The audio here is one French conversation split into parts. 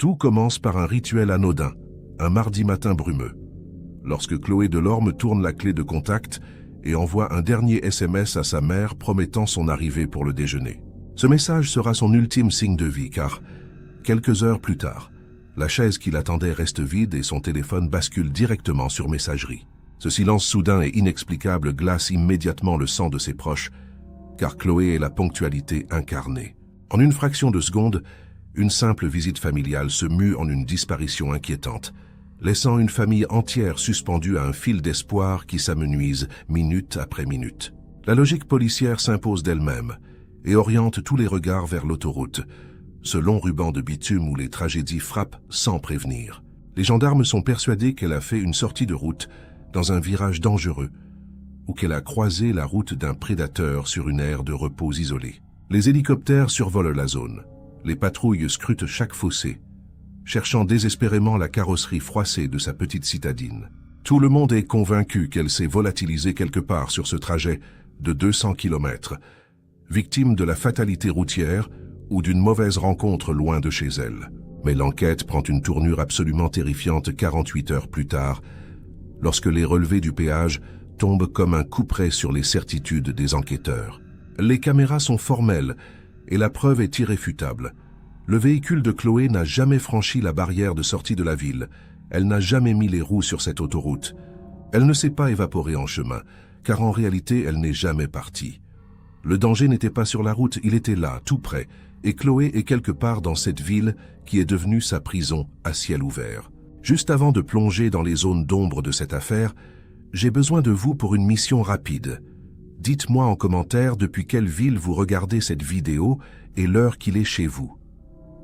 Tout commence par un rituel anodin, un mardi matin brumeux, lorsque Chloé Delorme tourne la clé de contact et envoie un dernier SMS à sa mère promettant son arrivée pour le déjeuner. Ce message sera son ultime signe de vie car, quelques heures plus tard, la chaise qui l'attendait reste vide et son téléphone bascule directement sur messagerie. Ce silence soudain et inexplicable glace immédiatement le sang de ses proches, car Chloé est la ponctualité incarnée. En une fraction de seconde, une simple visite familiale se mue en une disparition inquiétante, laissant une famille entière suspendue à un fil d'espoir qui s'amenuise minute après minute. La logique policière s'impose d'elle-même et oriente tous les regards vers l'autoroute, ce long ruban de bitume où les tragédies frappent sans prévenir. Les gendarmes sont persuadés qu'elle a fait une sortie de route dans un virage dangereux ou qu'elle a croisé la route d'un prédateur sur une aire de repos isolée. Les hélicoptères survolent la zone. Les patrouilles scrutent chaque fossé, cherchant désespérément la carrosserie froissée de sa petite citadine. Tout le monde est convaincu qu'elle s'est volatilisée quelque part sur ce trajet de 200 km, victime de la fatalité routière ou d'une mauvaise rencontre loin de chez elle. Mais l'enquête prend une tournure absolument terrifiante 48 heures plus tard, lorsque les relevés du péage tombent comme un couperet sur les certitudes des enquêteurs. Les caméras sont formelles et la preuve est irréfutable. Le véhicule de Chloé n'a jamais franchi la barrière de sortie de la ville. Elle n'a jamais mis les roues sur cette autoroute. Elle ne s'est pas évaporée en chemin, car en réalité, elle n'est jamais partie. Le danger n'était pas sur la route, il était là, tout près, et Chloé est quelque part dans cette ville qui est devenue sa prison à ciel ouvert. Juste avant de plonger dans les zones d'ombre de cette affaire, j'ai besoin de vous pour une mission rapide. Dites-moi en commentaire depuis quelle ville vous regardez cette vidéo et l'heure qu'il est chez vous.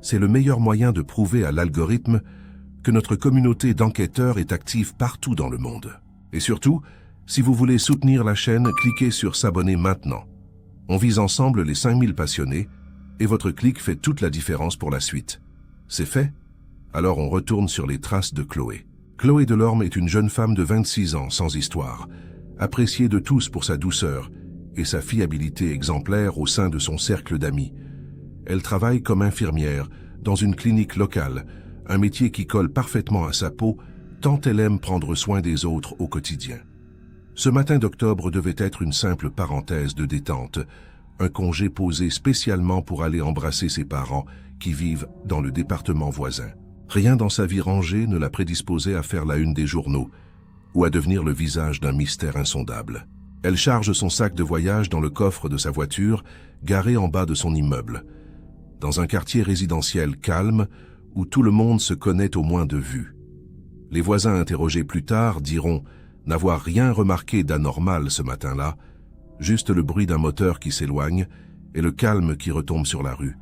C'est le meilleur moyen de prouver à l'algorithme que notre communauté d'enquêteurs est active partout dans le monde. Et surtout, si vous voulez soutenir la chaîne, cliquez sur s'abonner maintenant. On vise ensemble les 5000 passionnés et votre clic fait toute la différence pour la suite. C'est fait? Alors on retourne sur les traces de Chloé. Chloé Delorme est une jeune femme de 26 ans sans histoire, appréciée de tous pour sa douceur et sa fiabilité exemplaire au sein de son cercle d'amis. Elle travaille comme infirmière dans une clinique locale, un métier qui colle parfaitement à sa peau tant elle aime prendre soin des autres au quotidien. Ce matin d'octobre devait être une simple parenthèse de détente, un congé posé spécialement pour aller embrasser ses parents qui vivent dans le département voisin. Rien dans sa vie rangée ne l'a prédisposée à faire la une des journaux ou à devenir le visage d'un mystère insondable. Elle charge son sac de voyage dans le coffre de sa voiture, garée en bas de son immeuble, dans un quartier résidentiel calme où tout le monde se connaît au moins de vue. Les voisins interrogés plus tard diront n'avoir rien remarqué d'anormal ce matin-là, juste le bruit d'un moteur qui s'éloigne et le calme qui retombe sur la rue.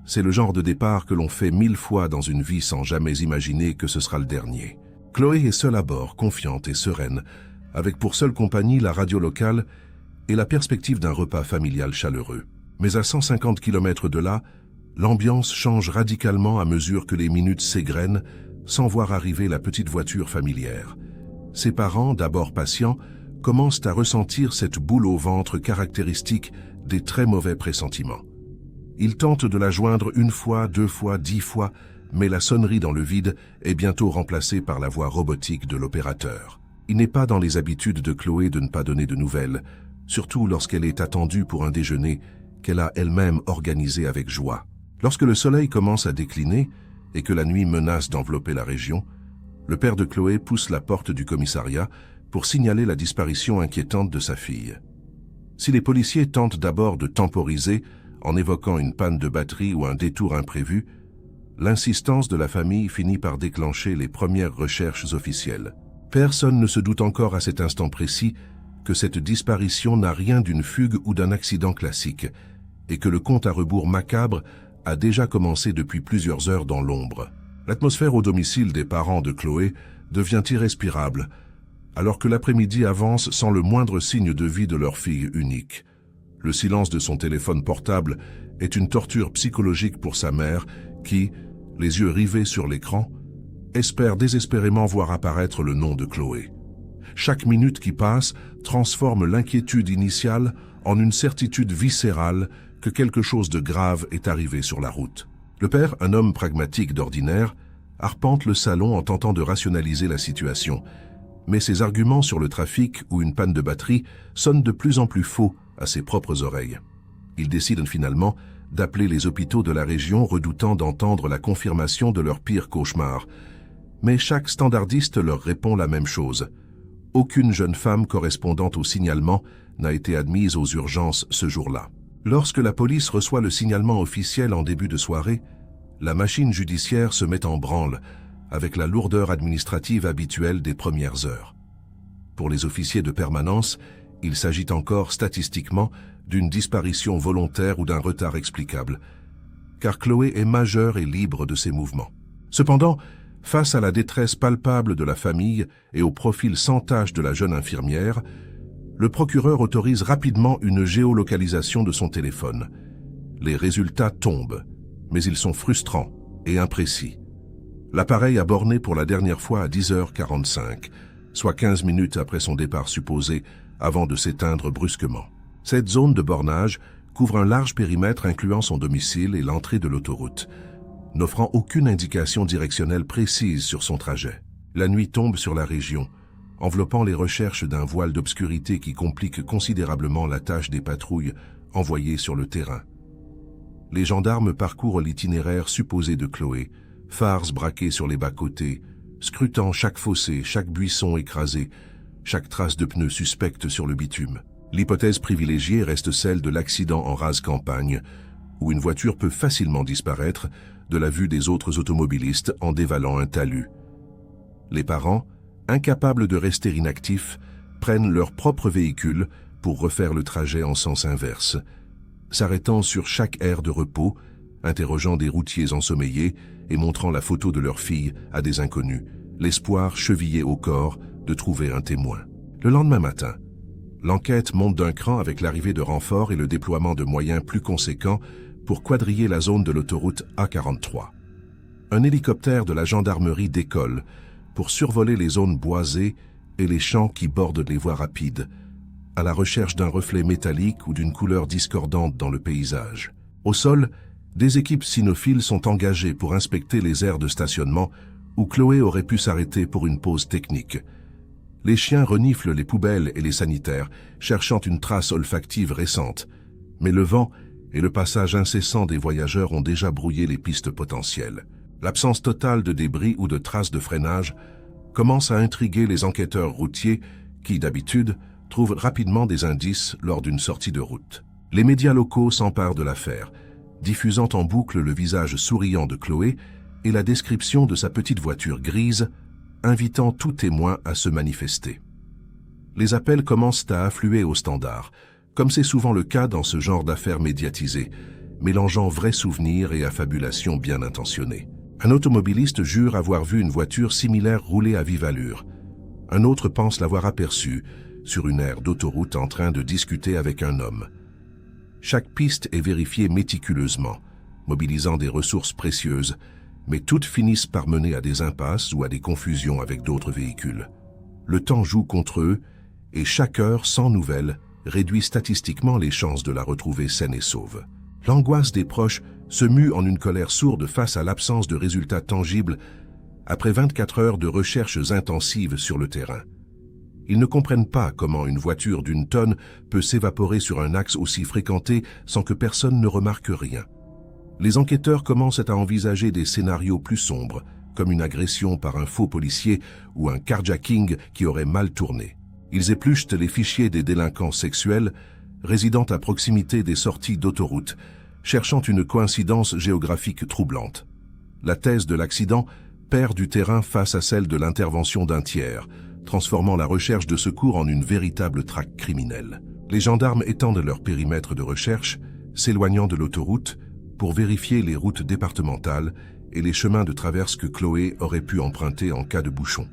C'est le genre de départ que l'on fait 1000 fois dans une vie sans jamais imaginer que ce sera le dernier. Chloé est seule à bord, confiante et sereine, avec pour seule compagnie la radio locale et la perspective d'un repas familial chaleureux. Mais à 150 km de là, l'ambiance change radicalement à mesure que les minutes s'égrènent sans voir arriver la petite voiture familière. Ses parents, d'abord patients, commencent à ressentir cette boule au ventre caractéristique des très mauvais pressentiments. Ils tentent de la joindre une fois, 2 fois, 10 fois, mais la sonnerie dans le vide est bientôt remplacée par la voix robotique de l'opérateur. Il n'est pas dans les habitudes de Chloé de ne pas donner de nouvelles, surtout lorsqu'elle est attendue pour un déjeuner qu'elle a elle-même organisé avec joie. Lorsque le soleil commence à décliner et que la nuit menace d'envelopper la région, le père de Chloé pousse la porte du commissariat pour signaler la disparition inquiétante de sa fille. Si les policiers tentent d'abord de temporiser en évoquant une panne de batterie ou un détour imprévu, l'insistance de la famille finit par déclencher les premières recherches officielles. Personne ne se doute encore à cet instant précis que cette disparition n'a rien d'une fugue ou d'un accident classique et que le compte à rebours macabre a déjà commencé depuis plusieurs heures dans l'ombre. L'atmosphère au domicile des parents de Chloé devient irrespirable, alors que l'après-midi avance sans le moindre signe de vie de leur fille unique. Le silence de son téléphone portable est une torture psychologique pour sa mère qui, les yeux rivés sur l'écran, espère désespérément voir apparaître le nom de Chloé. Chaque minute qui passe transforme l'inquiétude initiale en une certitude viscérale que quelque chose de grave est arrivé sur la route. Le père, un homme pragmatique d'ordinaire, arpente le salon en tentant de rationaliser la situation, mais ses arguments sur le trafic ou une panne de batterie sonnent de plus en plus faux à ses propres oreilles. Il décide finalement d'appeler les hôpitaux de la région, redoutant d'entendre la confirmation de leur pire cauchemar. Mais chaque standardiste leur répond la même chose. Aucune jeune femme correspondant au signalement n'a été admise aux urgences ce jour-là. Lorsque la police reçoit le signalement officiel en début de soirée, la machine judiciaire se met en branle, avec la lourdeur administrative habituelle des premières heures. Pour les officiers de permanence, il s'agit encore statistiquement d'une disparition volontaire ou d'un retard explicable, car Chloé est majeure et libre de ses mouvements. Cependant, face à la détresse palpable de la famille et au profil sans tache de la jeune infirmière, le procureur autorise rapidement une géolocalisation de son téléphone. Les résultats tombent, mais ils sont frustrants et imprécis. L'appareil a borné pour la dernière fois à 10h45, soit 15 minutes après son départ supposé, avant de s'éteindre brusquement. Cette zone de bornage couvre un large périmètre incluant son domicile et l'entrée de l'autoroute, n'offrant aucune indication directionnelle précise sur son trajet. La nuit tombe sur la région, enveloppant les recherches d'un voile d'obscurité qui complique considérablement la tâche des patrouilles envoyées sur le terrain. Les gendarmes parcourent l'itinéraire supposé de Chloé, phares braqués sur les bas-côtés, scrutant chaque fossé, chaque buisson écrasé, chaque trace de pneu suspecte sur le bitume. L'hypothèse privilégiée reste celle de l'accident en rase campagne, où une voiture peut facilement disparaître de la vue des autres automobilistes en dévalant un talus. Les parents, incapables de rester inactifs, prennent leur propre véhicule pour refaire le trajet en sens inverse, s'arrêtant sur chaque aire de repos, interrogeant des routiers ensommeillés et montrant la photo de leur fille à des inconnus, l'espoir chevillé au corps de trouver un témoin. Le lendemain matin, l'enquête monte d'un cran avec l'arrivée de renforts et le déploiement de moyens plus conséquents pour quadriller la zone de l'autoroute A43. Un hélicoptère de la gendarmerie décolle pour survoler les zones boisées et les champs qui bordent les voies rapides, à la recherche d'un reflet métallique ou d'une couleur discordante dans le paysage. Au sol, des équipes cynophiles sont engagées pour inspecter les aires de stationnement où Chloé aurait pu s'arrêter pour une pause technique. Les chiens reniflent les poubelles et les sanitaires, cherchant une trace olfactive récente, mais le vent et le passage incessant des voyageurs ont déjà brouillé les pistes potentielles. L'absence totale de débris ou de traces de freinage commence à intriguer les enquêteurs routiers qui, d'habitude, trouvent rapidement des indices lors d'une sortie de route. Les médias locaux s'emparent de l'affaire, diffusant en boucle le visage souriant de Chloé et la description de sa petite voiture grise, invitant tout témoin à se manifester. Les appels commencent à affluer au standard, comme c'est souvent le cas dans ce genre d'affaires médiatisées, mélangeant vrais souvenirs et affabulations bien intentionnées. Un automobiliste jure avoir vu une voiture similaire rouler à vive allure. Un autre pense l'avoir aperçue sur une aire d'autoroute en train de discuter avec un homme. Chaque piste est vérifiée méticuleusement, mobilisant des ressources précieuses, mais toutes finissent par mener à des impasses ou à des confusions avec d'autres véhicules. Le temps joue contre eux, et chaque heure sans nouvelles réduit statistiquement les chances de la retrouver saine et sauve. L'angoisse des proches se mue en une colère sourde face à l'absence de résultats tangibles après 24 heures de recherches intensives sur le terrain. Ils ne comprennent pas comment une voiture d'une tonne peut s'évaporer sur un axe aussi fréquenté sans que personne ne remarque rien. Les enquêteurs commencent à envisager des scénarios plus sombres, comme une agression par un faux policier ou un carjacking qui aurait mal tourné. Ils épluchent les fichiers des délinquants sexuels résidant à proximité des sorties d'autoroute, cherchant une coïncidence géographique troublante. La thèse de l'accident perd du terrain face à celle de l'intervention d'un tiers, transformant la recherche de secours en une véritable traque criminelle. Les gendarmes étendent leur périmètre de recherche, s'éloignant de l'autoroute, pour vérifier les routes départementales et les chemins de traverse que Chloé aurait pu emprunter en cas de bouchon.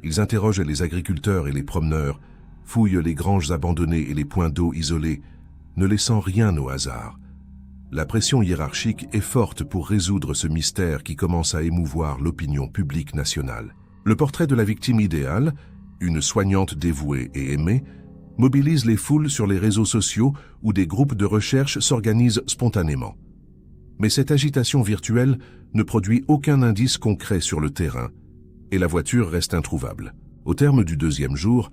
Ils interrogent les agriculteurs et les promeneurs, fouillent les granges abandonnées et les points d'eau isolés, ne laissant rien au hasard. La pression hiérarchique est forte pour résoudre ce mystère qui commence à émouvoir l'opinion publique nationale. Le portrait de la victime idéale, une soignante dévouée et aimée, mobilise les foules sur les réseaux sociaux où des groupes de recherche s'organisent spontanément. Mais cette agitation virtuelle ne produit aucun indice concret sur le terrain, et la voiture reste introuvable. Au terme du deuxième jour,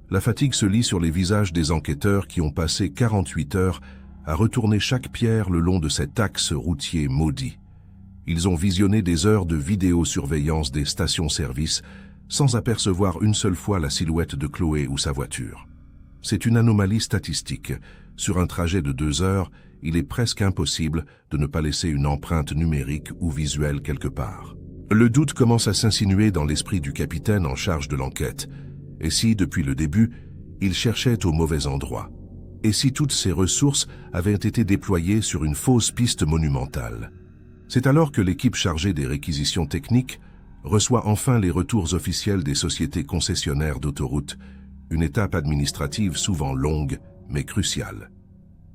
la fatigue se lit sur les visages des enquêteurs qui ont passé 48 heures à retourner chaque pierre le long de cet axe routier maudit. Ils ont visionné des heures de vidéosurveillance des stations-service sans apercevoir une seule fois la silhouette de Chloé ou sa voiture. C'est une anomalie statistique. Sur un trajet de 2 heures, il est presque impossible de ne pas laisser une empreinte numérique ou visuelle quelque part. Le doute commence à s'insinuer dans l'esprit du capitaine en charge de l'enquête. Et si, depuis le début, il cherchait au mauvais endroit? Et si toutes ses ressources avaient été déployées sur une fausse piste monumentale? C'est alors que l'équipe chargée des réquisitions techniques reçoit enfin les retours officiels des sociétés concessionnaires d'autoroutes, une étape administrative souvent longue mais cruciale.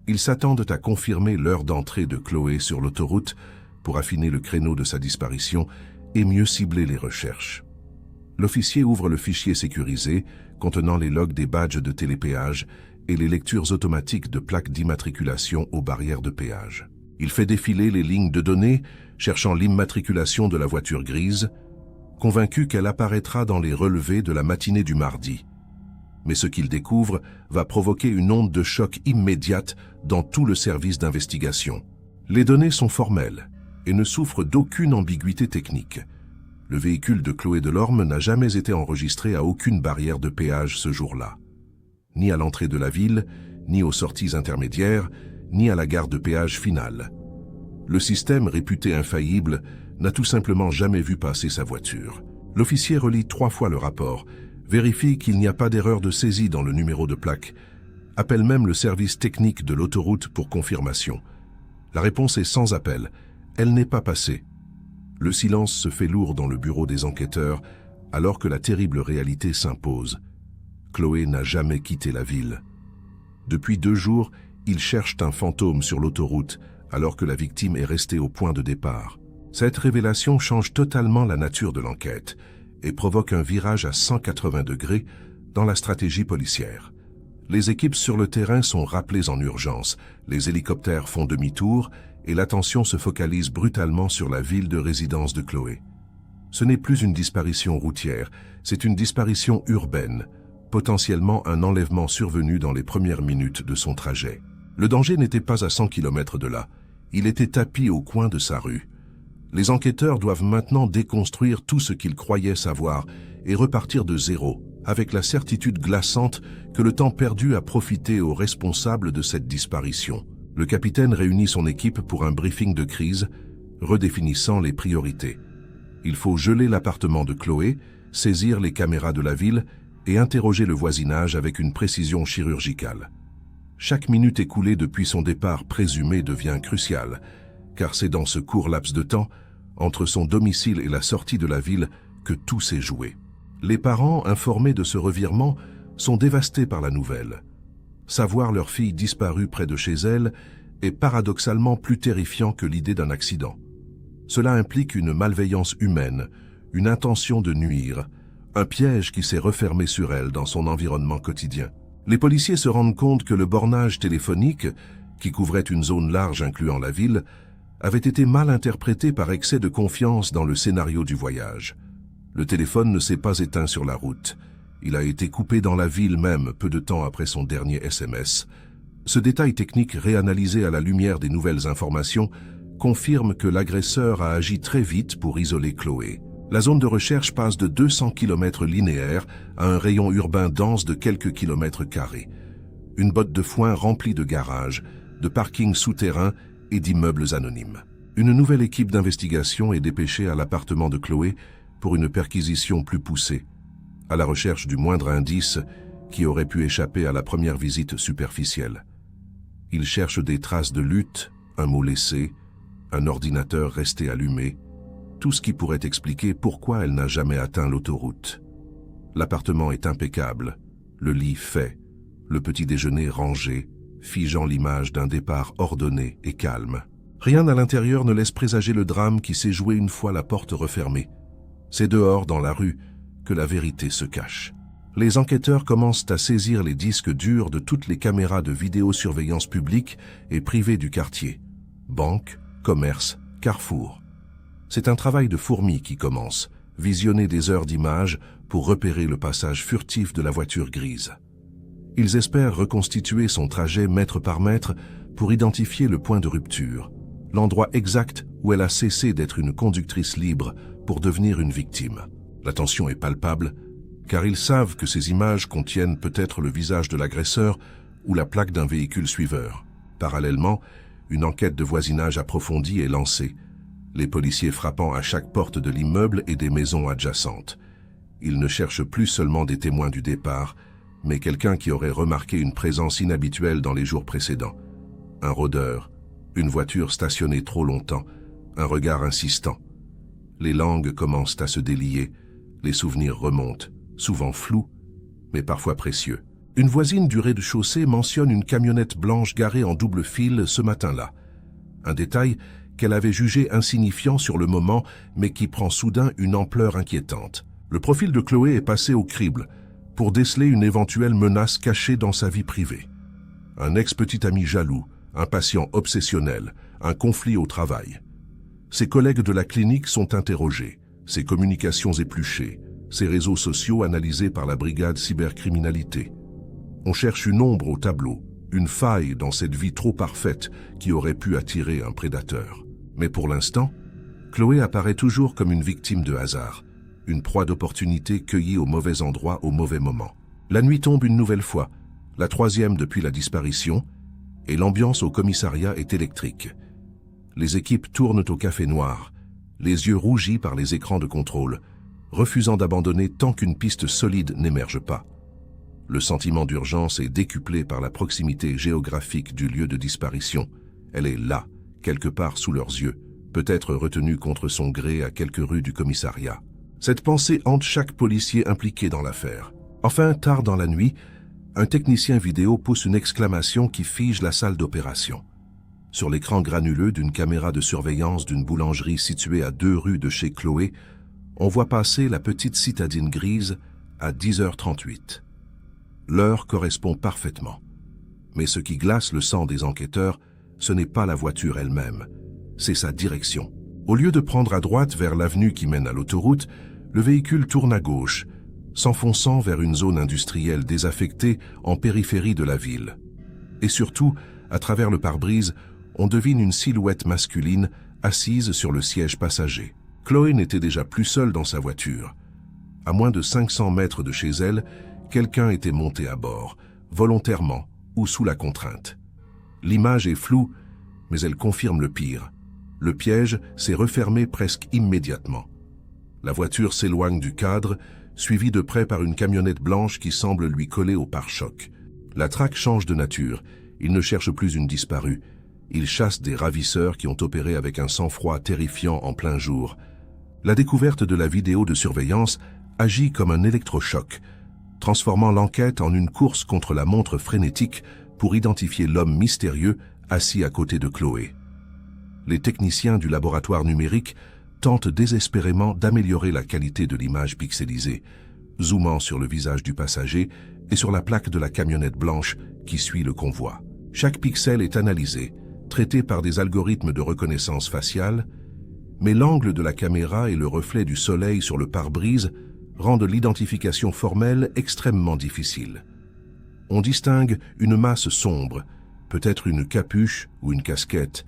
Ils s'attendent à confirmer l'heure d'entrée de Chloé sur l'autoroute pour affiner le créneau de sa disparition et mieux cibler les recherches. L'officier ouvre le fichier sécurisé contenant les logs des badges de télépéage et les lectures automatiques de plaques d'immatriculation aux barrières de péage. Il fait défiler les lignes de données, cherchant l'immatriculation de la voiture grise, convaincu qu'elle apparaîtra dans les relevés de la matinée du mardi. Mais ce qu'il découvre va provoquer une onde de choc immédiate dans tout le service d'investigation. Les données sont formelles et ne souffrent d'aucune ambiguïté technique. Le véhicule de Chloé Delorme n'a jamais été enregistré à aucune barrière de péage ce jour-là. Ni à l'entrée de la ville, ni aux sorties intermédiaires, ni à la gare de péage finale. Le système, réputé infaillible, n'a tout simplement jamais vu passer sa voiture. L'officier relit 3 fois le rapport, vérifie qu'il n'y a pas d'erreur de saisie dans le numéro de plaque, appelle même le service technique de l'autoroute pour confirmation. La réponse est sans appel, elle n'est pas passée. Le silence se fait lourd dans le bureau des enquêteurs, alors que la terrible réalité s'impose. Chloé n'a jamais quitté la ville. Depuis 2 jours, ils cherchent un fantôme sur l'autoroute, alors que la victime est restée au point de départ. Cette révélation change totalement la nature de l'enquête et provoque un virage à 180 degrés dans la stratégie policière. Les équipes sur le terrain sont rappelées en urgence, les hélicoptères font demi-tour et l'attention se focalise brutalement sur la ville de résidence de Chloé. Ce n'est plus une disparition routière, c'est une disparition urbaine, potentiellement un enlèvement survenu dans les premières minutes de son trajet. Le danger n'était pas à 100 km de là, il était tapi au coin de sa rue. Les enquêteurs doivent maintenant déconstruire tout ce qu'ils croyaient savoir et repartir de zéro, avec la certitude glaçante que le temps perdu a profité aux responsables de cette disparition. Le capitaine réunit son équipe pour un briefing de crise, redéfinissant les priorités. Il faut geler l'appartement de Chloé, saisir les caméras de la ville et interroger le voisinage avec une précision chirurgicale. Chaque minute écoulée depuis son départ présumé devient cruciale, car c'est dans ce court laps de temps, entre son domicile et la sortie de la ville, que tout s'est joué. Les parents, informés de ce revirement, sont dévastés par la nouvelle. Savoir leur fille disparue près de chez elle est paradoxalement plus terrifiant que l'idée d'un accident. Cela implique une malveillance humaine, une intention de nuire, un piège qui s'est refermé sur elle dans son environnement quotidien. Les policiers se rendent compte que le bornage téléphonique, qui couvrait une zone large incluant la ville, avait été mal interprété par excès de confiance dans le scénario du voyage. Le téléphone ne s'est pas éteint sur la route. Il a été coupé dans la ville même peu de temps après son dernier SMS. Ce détail technique réanalysé à la lumière des nouvelles informations confirme que l'agresseur a agi très vite pour isoler Chloé. La zone de recherche passe de 200 km linéaires à un rayon urbain dense de quelques kilomètres carrés. Une botte de foin remplie de garages, de parkings souterrains et d'immeubles anonymes. Une nouvelle équipe d'investigation est dépêchée à l'appartement de Chloé pour une perquisition plus poussée, à la recherche du moindre indice qui aurait pu échapper à la première visite superficielle. Ils cherchent des traces de lutte, un mot laissé, un ordinateur resté allumé, tout ce qui pourrait expliquer pourquoi elle n'a jamais atteint l'autoroute. L'appartement est impeccable, le lit fait, le petit déjeuner rangé, figeant l'image d'un départ ordonné et calme. Rien à l'intérieur ne laisse présager le drame qui s'est joué une fois la porte refermée. C'est dehors, dans la rue, que la vérité se cache. Les enquêteurs commencent à saisir les disques durs de toutes les caméras de vidéosurveillance publique et privée du quartier. Banques, commerce, carrefour. C'est un travail de fourmi qui commence, visionner des heures d'images pour repérer le passage furtif de la voiture grise. Ils espèrent reconstituer son trajet mètre par mètre pour identifier le point de rupture, l'endroit exact où elle a cessé d'être une conductrice libre pour devenir une victime. La tension est palpable, car ils savent que ces images contiennent peut-être le visage de l'agresseur ou la plaque d'un véhicule suiveur. Parallèlement, une enquête de voisinage approfondie est lancée, les policiers frappant à chaque porte de l'immeuble et des maisons adjacentes. Ils ne cherchent plus seulement des témoins du départ, mais quelqu'un qui aurait remarqué une présence inhabituelle dans les jours précédents. Un rôdeur, une voiture stationnée trop longtemps, un regard insistant. Les langues commencent à se délier, les souvenirs remontent, souvent flous, mais parfois précieux. Une voisine du rez-de-chaussée mentionne une camionnette blanche garée en double fil ce matin-là. Un détail qu'elle avait jugé insignifiant sur le moment, mais qui prend soudain une ampleur inquiétante. Le profil de Chloé est passé au crible pour déceler une éventuelle menace cachée dans sa vie privée. Un ex-petit ami jaloux, un patient obsessionnel, un conflit au travail. Ses collègues de la clinique sont interrogés, ses communications épluchées, ses réseaux sociaux analysés par la brigade cybercriminalité. On cherche une ombre au tableau, une faille dans cette vie trop parfaite qui aurait pu attirer un prédateur. Mais pour l'instant, Chloé apparaît toujours comme une victime de hasard, une proie d'opportunité cueillie au mauvais endroit au mauvais moment. La nuit tombe une nouvelle fois, la troisième depuis la disparition, et l'ambiance au commissariat est électrique. Les équipes tournent au café noir, les yeux rougis par les écrans de contrôle, refusant d'abandonner tant qu'une piste solide n'émerge pas. Le sentiment d'urgence est décuplé par la proximité géographique du lieu de disparition. Elle est là, quelque part sous leurs yeux, peut-être retenue contre son gré à quelques rues du commissariat. Cette pensée hante chaque policier impliqué dans l'affaire. Enfin, tard dans la nuit, un technicien vidéo pousse une exclamation qui fige la salle d'opération. Sur l'écran granuleux d'une caméra de surveillance d'une boulangerie située à 2 rues de chez Chloé, on voit passer la petite citadine grise à 10h38. L'heure correspond parfaitement. Mais ce qui glace le sang des enquêteurs, ce n'est pas la voiture elle-même, c'est sa direction. Au lieu de prendre à droite vers l'avenue qui mène à l'autoroute, le véhicule tourne à gauche, s'enfonçant vers une zone industrielle désaffectée en périphérie de la ville. Et surtout, à travers le pare-brise, on devine une silhouette masculine assise sur le siège passager. Chloé n'était déjà plus seule dans sa voiture. À moins de 500 mètres de chez elle, quelqu'un était monté à bord, volontairement ou sous la contrainte. L'image est floue, mais elle confirme le pire. Le piège s'est refermé presque immédiatement. La voiture s'éloigne du cadre, suivie de près par une camionnette blanche qui semble lui coller au pare-choc. La traque change de nature. Il ne cherche plus une disparue. Il chasse des ravisseurs qui ont opéré avec un sang-froid terrifiant en plein jour. La découverte de la vidéo de surveillance agit comme un électrochoc, transformant l'enquête en une course contre la montre frénétique pour identifier l'homme mystérieux assis à côté de Chloé. Les techniciens du laboratoire numérique tentent désespérément d'améliorer la qualité de l'image pixelisée, zoomant sur le visage du passager et sur la plaque de la camionnette blanche qui suit le convoi. Chaque pixel est analysé, traité par des algorithmes de reconnaissance faciale, mais l'angle de la caméra et le reflet du soleil sur le pare-brise rendent l'identification formelle extrêmement difficile. On distingue une masse sombre, peut-être une capuche ou une casquette,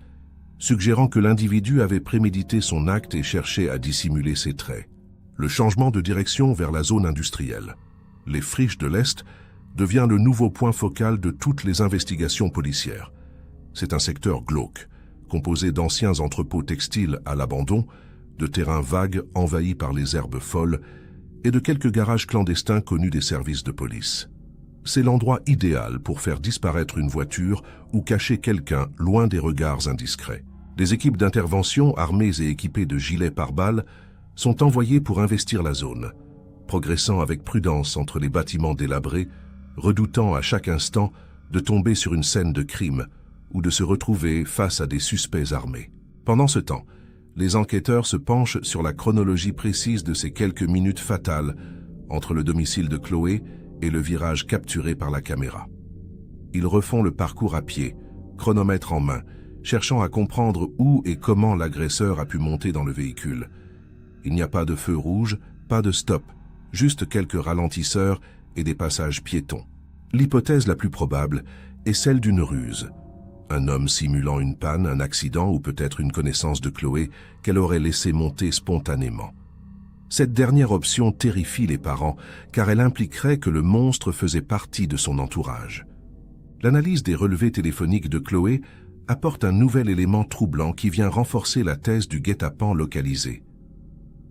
suggérant que l'individu avait prémédité son acte et cherché à dissimuler ses traits. Le changement de direction vers la zone industrielle, les friches de l'Est, devient le nouveau point focal de toutes les investigations policières. C'est un secteur glauque, composé d'anciens entrepôts textiles à l'abandon, de terrains vagues envahis par les herbes folles et de quelques garages clandestins connus des services de police. C'est l'endroit idéal pour faire disparaître une voiture ou cacher quelqu'un loin des regards indiscrets. Des équipes d'intervention armées et équipées de gilets pare-balles sont envoyées pour investir la zone, progressant avec prudence entre les bâtiments délabrés, redoutant à chaque instant de tomber sur une scène de crime ou de se retrouver face à des suspects armés. Pendant ce temps, les enquêteurs se penchent sur la chronologie précise de ces quelques minutes fatales entre le domicile de Chloé et le virage capturé par la caméra. Ils refont le parcours à pied, chronomètre en main, cherchant à comprendre où et comment l'agresseur a pu monter dans le véhicule. Il n'y a pas de feu rouge, pas de stop, juste quelques ralentisseurs et des passages piétons. L'hypothèse la plus probable est celle d'une ruse. Un homme simulant une panne, un accident ou peut-être une connaissance de Chloé qu'elle aurait laissé monter spontanément. Cette dernière option terrifie les parents car elle impliquerait que le monstre faisait partie de son entourage. L'analyse des relevés téléphoniques de Chloé apporte un nouvel élément troublant qui vient renforcer la thèse du guet-apens localisé.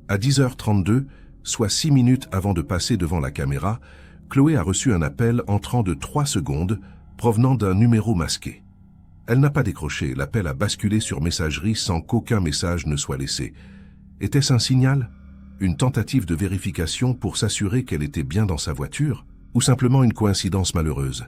À 10h32, soit 6 minutes avant de passer devant la caméra, Chloé a reçu un appel entrant de 3 secondes provenant d'un numéro masqué. Elle n'a pas décroché, l'appel a basculé sur messagerie sans qu'aucun message ne soit laissé. Était-ce un signal? Une tentative de vérification pour s'assurer qu'elle était bien dans sa voiture? Ou simplement une coïncidence malheureuse?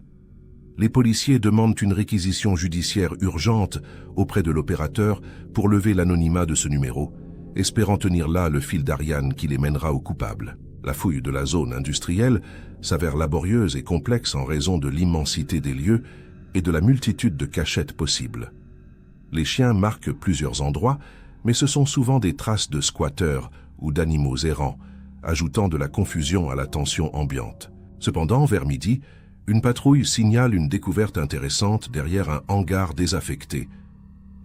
Les policiers demandent une réquisition judiciaire urgente auprès de l'opérateur pour lever l'anonymat de ce numéro, espérant tenir là le fil d'Ariane qui les mènera au coupable. La fouille de la zone industrielle s'avère laborieuse et complexe en raison de l'immensité des lieux et de la multitude de cachettes possibles. Les chiens marquent plusieurs endroits, mais ce sont souvent des traces de squatteurs ou d'animaux errants, ajoutant de la confusion à la tension ambiante. Cependant, vers midi, une patrouille signale une découverte intéressante derrière un hangar désaffecté.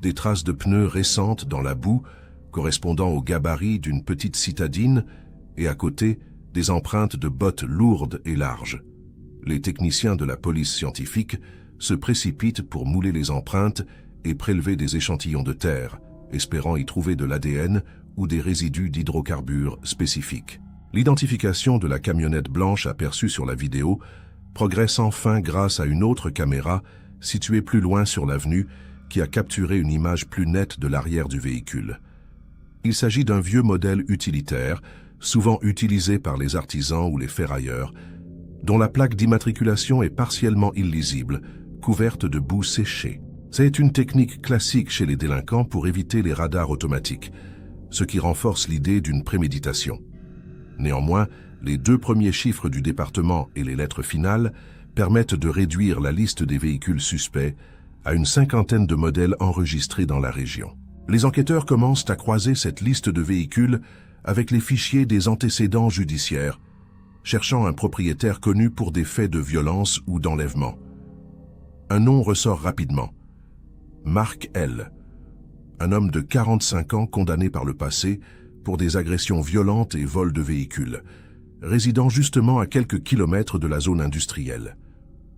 Des traces de pneus récentes dans la boue, correspondant au gabarit d'une petite citadine, et à côté, des empreintes de bottes lourdes et larges. Les techniciens de la police scientifique se précipitent pour mouler les empreintes et prélever des échantillons de terre, espérant y trouver de l'ADN ou des résidus d'hydrocarbures spécifiques. L'identification de la camionnette blanche aperçue sur la vidéo progresse enfin grâce à une autre caméra située plus loin sur l'avenue qui a capturé une image plus nette de l'arrière du véhicule. Il s'agit d'un vieux modèle utilitaire, souvent utilisé par les artisans ou les ferrailleurs, dont la plaque d'immatriculation est partiellement illisible, couverte de boue séchée. C'est une technique classique chez les délinquants pour éviter les radars automatiques, ce qui renforce l'idée d'une préméditation. Néanmoins, les 2 premiers chiffres du département et les lettres finales permettent de réduire la liste des véhicules suspects à une 50aine de modèles enregistrés dans la région. Les enquêteurs commencent à croiser cette liste de véhicules avec les fichiers des antécédents judiciaires, cherchant un propriétaire connu pour des faits de violence ou d'enlèvement. Un nom ressort rapidement. Mark L., un homme de 45 ans condamné par le passé pour des agressions violentes et vols de véhicules, résidant justement à quelques kilomètres de la zone industrielle.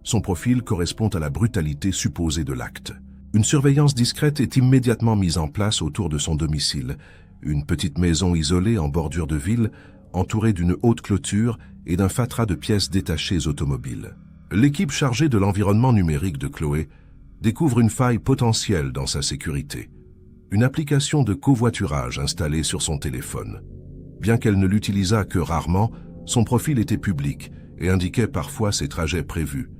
Son profil correspond à la brutalité supposée de l'acte. Une surveillance discrète est immédiatement mise en place autour de son domicile, une petite maison isolée en bordure de ville, entourée d'une haute clôture et d'un fatras de pièces détachées automobiles. L'équipe chargée de l'environnement numérique de Chloé découvre une faille potentielle dans sa sécurité. Une application de covoiturage installée sur son téléphone. Bien qu'elle ne l'utilisât que rarement, son profil était public et indiquait parfois ses trajets prévus.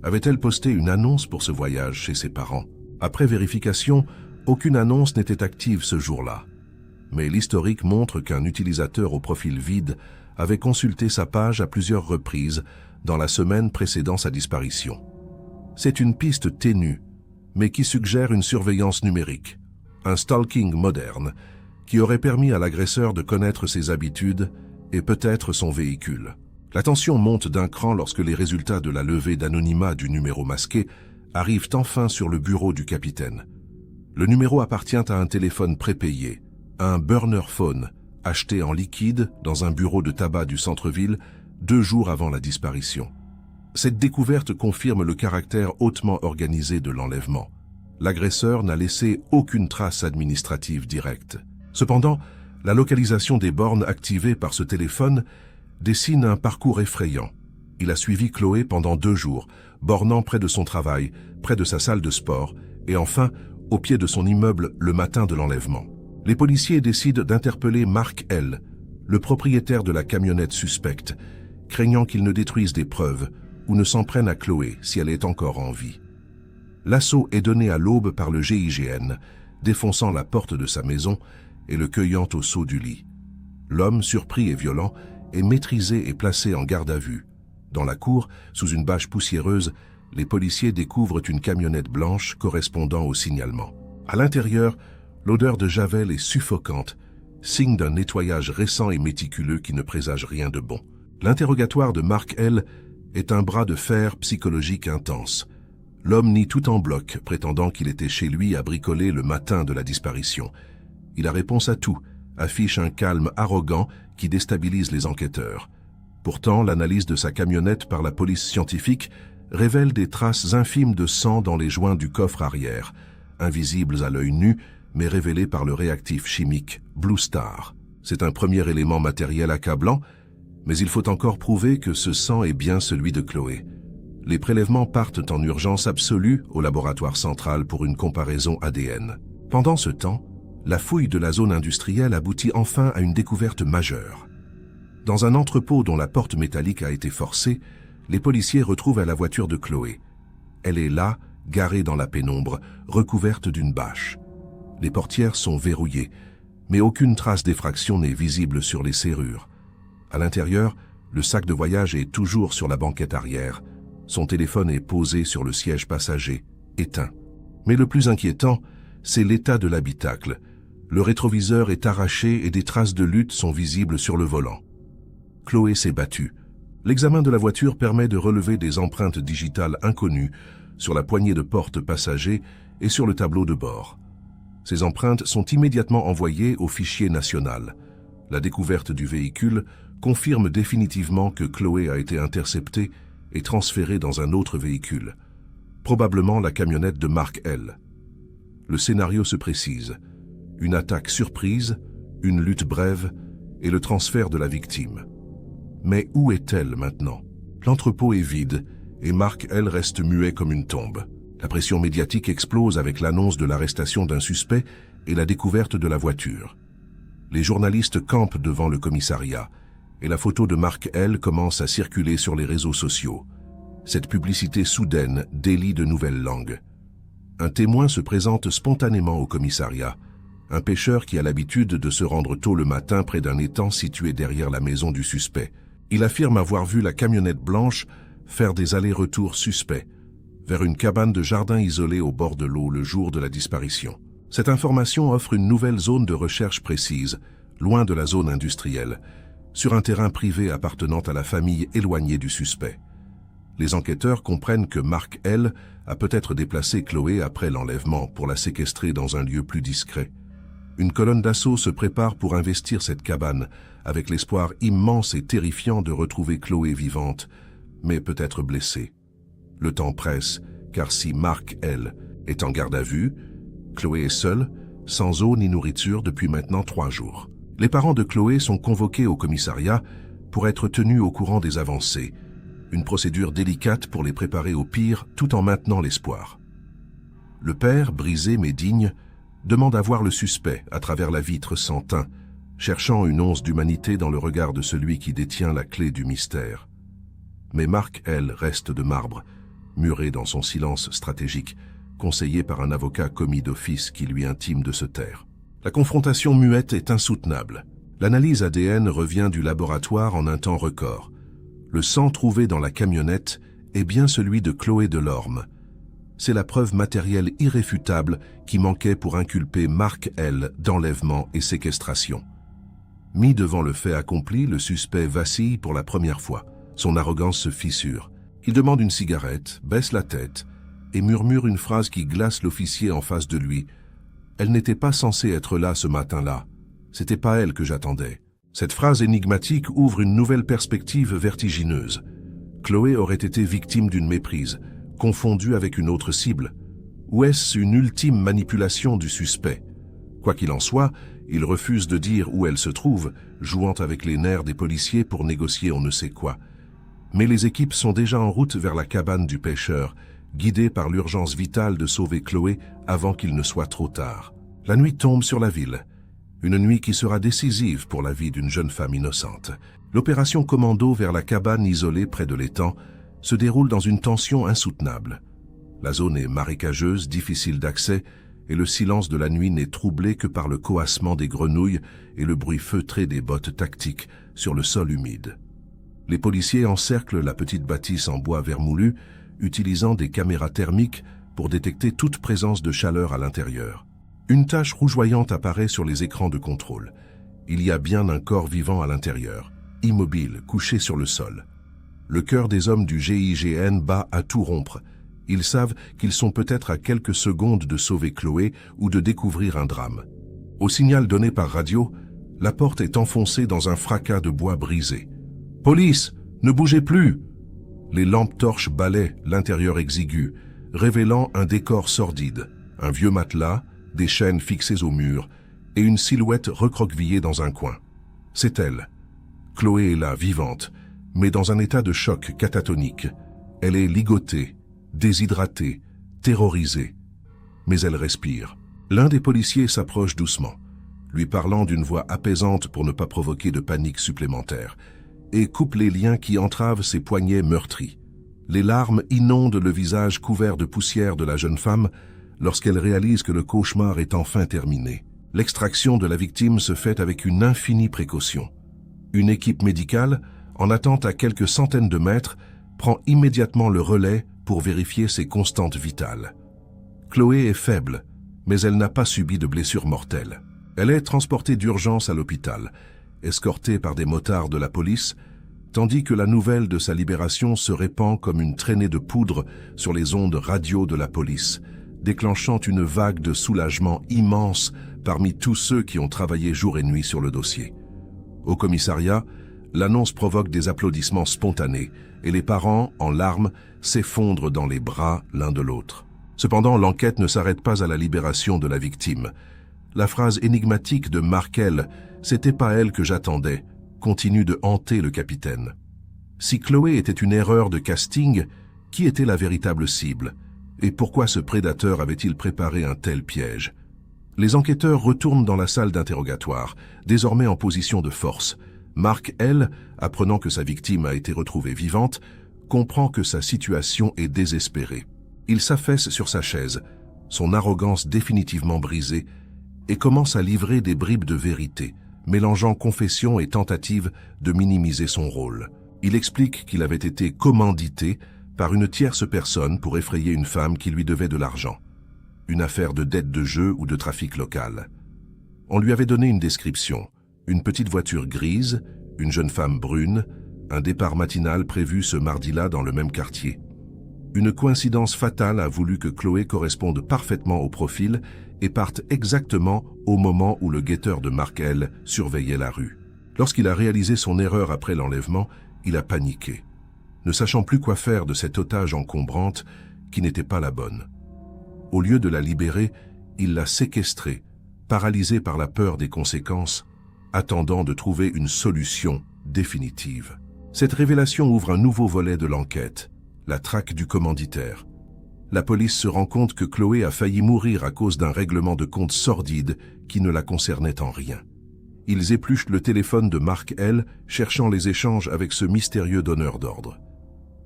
Avait-elle posté une annonce pour ce voyage chez ses parents? Après vérification, aucune annonce n'était active ce jour-là. Mais l'historique montre qu'un utilisateur au profil vide avait consulté sa page à plusieurs reprises dans la semaine précédant sa disparition. C'est une piste ténue, mais qui suggère une surveillance numérique, un stalking moderne, qui aurait permis à l'agresseur de connaître ses habitudes et peut-être son véhicule. La tension monte d'un cran lorsque les résultats de la levée d'anonymat du numéro masqué arrivent enfin sur le bureau du capitaine. Le numéro appartient à un téléphone prépayé, un burner phone, acheté en liquide dans un bureau de tabac du centre-ville 2 jours avant la disparition. Cette découverte confirme le caractère hautement organisé de l'enlèvement. L'agresseur n'a laissé aucune trace administrative directe. Cependant, la localisation des bornes activées par ce téléphone dessine un parcours effrayant. Il a suivi Chloé pendant 2 jours, bornant près de son travail, près de sa salle de sport, et enfin, au pied de son immeuble le matin de l'enlèvement. Les policiers décident d'interpeller Mark L., le propriétaire de la camionnette suspecte, craignant qu'il ne détruise des preuves ou ne s'en prenne à Chloé si elle est encore en vie. L'assaut est donné à l'aube par le GIGN, défonçant la porte de sa maison et le cueillant au saut du lit. L'homme, surpris et violent, est maîtrisé et placé en garde à vue. Dans la cour, sous une bâche poussiéreuse, des Les policiers découvrent une camionnette blanche correspondant au signalement. À l'intérieur, l'odeur de javel est suffocante, signe d'un nettoyage récent et méticuleux qui ne présage rien de bon. L'interrogatoire de Mark L. est un bras de fer psychologique intense. L'homme nie tout en bloc, prétendant qu'il était chez lui à bricoler le matin de la disparition. Il a réponse à tout, affiche un calme arrogant qui déstabilise les enquêteurs. Pourtant, l'analyse de sa camionnette par la police scientifique révèle des traces infimes de sang dans les joints du coffre arrière, invisibles à l'œil nu, mais révélées par le réactif chimique Blue Star. C'est un premier élément matériel accablant, mais il faut encore prouver que ce sang est bien celui de Chloé. Les prélèvements partent en urgence absolue au laboratoire central pour une comparaison ADN. Pendant ce temps, la fouille de la zone industrielle aboutit enfin à une découverte majeure. Dans un entrepôt dont la porte métallique a été forcée, les policiers retrouvent la voiture de Chloé. Elle est là, garée dans la pénombre, recouverte d'une bâche. Les portières sont verrouillées, mais aucune trace d'effraction n'est visible sur les serrures. À l'intérieur, le sac de voyage est toujours sur la banquette arrière. Son téléphone est posé sur le siège passager, éteint. Mais le plus inquiétant, c'est l'état de l'habitacle. Le rétroviseur est arraché et des traces de lutte sont visibles sur le volant. Chloé s'est battue. L'examen de la voiture permet de relever des empreintes digitales inconnues sur la poignée de porte passager et sur le tableau de bord. Ces empreintes sont immédiatement envoyées au fichier national. La découverte du véhicule confirme définitivement que Chloé a été interceptée et transférée dans un autre véhicule, probablement la camionnette de Mark L. Le scénario se précise. Une attaque surprise, une lutte brève et le transfert de la victime. Mais où est-elle maintenant? L'entrepôt est vide et Mark L. reste muet comme une tombe. La pression médiatique explose avec l'annonce de l'arrestation d'un suspect et la découverte de la voiture. Les journalistes campent devant le commissariat et la photo de Mark L. commence à circuler sur les réseaux sociaux. Cette publicité soudaine délie de nouvelles langues. Un témoin se présente spontanément au commissariat, un pêcheur qui a l'habitude de se rendre tôt le matin près d'un étang situé derrière la maison du suspect. Il affirme avoir vu la camionnette blanche faire des allers-retours suspects vers une cabane de jardin isolée au bord de l'eau le jour de la disparition. Cette information offre une nouvelle zone de recherche précise, loin de la zone industrielle, sur un terrain privé appartenant à la famille éloignée du suspect. Les enquêteurs comprennent que Mark L. a peut-être déplacé Chloé après l'enlèvement pour la séquestrer dans un lieu plus discret. Une colonne d'assaut se prépare pour investir cette cabane, avec l'espoir immense et terrifiant de retrouver Chloé vivante, mais peut-être blessée. Le temps presse, car si Mark L. est en garde à vue, Chloé est seule, sans eau ni nourriture depuis maintenant 3 jours. Les parents de Chloé sont convoqués au commissariat pour être tenus au courant des avancées, une procédure délicate pour les préparer au pire tout en maintenant l'espoir. Le père, brisé mais digne, demande à voir le suspect à travers la vitre sans teint, cherchant une once d'humanité dans le regard de celui qui détient la clé du mystère. Mais Mark L. reste de marbre, muré dans son silence stratégique, conseillé par un avocat commis d'office qui lui intime de se taire. La confrontation muette est insoutenable. L'analyse ADN revient du laboratoire en un temps record. Le sang trouvé dans la camionnette est bien celui de Chloé Delorme. C'est la preuve matérielle irréfutable qui manquait pour inculper Mark L. d'enlèvement et séquestration. Mis devant le fait accompli, le suspect vacille pour la première fois. Son arrogance se fissure. Il demande une cigarette, baisse la tête et murmure une phrase qui glace l'officier en face de lui. « Elle n'était pas censée être là ce matin-là. C'était pas elle que j'attendais. » Cette phrase énigmatique ouvre une nouvelle perspective vertigineuse. Chloé aurait été victime d'une méprise, confondue avec une autre cible. Ou est-ce une ultime manipulation du suspect? Quoi qu'il en soit, il refuse de dire où elle se trouve, jouant avec les nerfs des policiers pour négocier on ne sait quoi. Mais les équipes sont déjà en route vers la cabane du pêcheur, guidées par l'urgence vitale de sauver Chloé avant qu'il ne soit trop tard. La nuit tombe sur la ville. Une nuit qui sera décisive pour la vie d'une jeune femme innocente. L'opération commando vers la cabane isolée près de l'étang se déroule dans une tension insoutenable. La zone est marécageuse, difficile d'accès, et le silence de la nuit n'est troublé que par le coassement des grenouilles et le bruit feutré des bottes tactiques sur le sol humide. Les policiers encerclent la petite bâtisse en bois vermoulu, utilisant des caméras thermiques pour détecter toute présence de chaleur à l'intérieur. Une tache rougeoyante apparaît sur les écrans de contrôle. Il y a bien un corps vivant à l'intérieur, immobile, couché sur le sol. Le cœur des hommes du GIGN bat à tout rompre. Ils savent qu'ils sont peut-être à quelques secondes de sauver Chloé ou de découvrir un drame. Au signal donné par radio, la porte est enfoncée dans un fracas de bois brisé. « Police, ne bougez plus !» Les lampes torches balaient l'intérieur exigu, révélant un décor sordide, un vieux matelas, des chaînes fixées au mur et une silhouette recroquevillée dans un coin. C'est elle. Chloé est là, vivante, mais dans un état de choc catatonique. Elle est ligotée, déshydratée, terrorisée. Mais elle respire. L'un des policiers s'approche doucement, lui parlant d'une voix apaisante pour ne pas provoquer de panique supplémentaire, et coupe les liens qui entravent ses poignets meurtris. Les larmes inondent le visage couvert de poussière de la jeune femme lorsqu'elle réalise que le cauchemar est enfin terminé. L'extraction de la victime se fait avec une infinie précaution. Une équipe médicale, en attente à quelques centaines de mètres, prend immédiatement le relais pour vérifier ses constantes vitales. Chloé est faible, mais elle n'a pas subi de blessures mortelles. Elle est transportée d'urgence à l'hôpital, escortée par des motards de la police, tandis que la nouvelle de sa libération se répand comme une traînée de poudre sur les ondes radio de la police, déclenchant une vague de soulagement immense parmi tous ceux qui ont travaillé jour et nuit sur le dossier. Au commissariat, l'annonce provoque des applaudissements spontanés et les parents, en larmes, s'effondrent dans les bras l'un de l'autre. Cependant, l'enquête ne s'arrête pas à la libération de la victime. La phrase énigmatique de Markel « C'était pas elle que j'attendais » continue de hanter le capitaine. Si Chloé était une erreur de casting, qui était la véritable cible? Et pourquoi ce prédateur avait-il préparé un tel piège? Les enquêteurs retournent dans la salle d'interrogatoire, désormais en position de force. Mark L., apprenant que sa victime a été retrouvée vivante, comprend que sa situation est désespérée. Il s'affaisse sur sa chaise, son arrogance définitivement brisée, et commence à livrer des bribes de vérité, mélangeant confession et tentative de minimiser son rôle. Il explique qu'il avait été commandité par une tierce personne pour effrayer une femme qui lui devait de l'argent. Une affaire de dette de jeu ou de trafic local. On lui avait donné une description, une petite voiture grise, une jeune femme brune, un départ matinal prévu ce mardi-là dans le même quartier. Une coïncidence fatale a voulu que Chloé corresponde parfaitement au profil et parte exactement au moment où le guetteur de Mark L. surveillait la rue. Lorsqu'il a réalisé son erreur après l'enlèvement, il a paniqué, ne sachant plus quoi faire de cette otage encombrante qui n'était pas la bonne. Au lieu de la libérer, il l'a séquestrée, paralysée par la peur des conséquences, attendant de trouver une solution définitive. Cette révélation ouvre un nouveau volet de l'enquête, la traque du commanditaire. La police se rend compte que Chloé a failli mourir à cause d'un règlement de compte sordide qui ne la concernait en rien. Ils épluchent le téléphone de Mark L, cherchant les échanges avec ce mystérieux donneur d'ordre.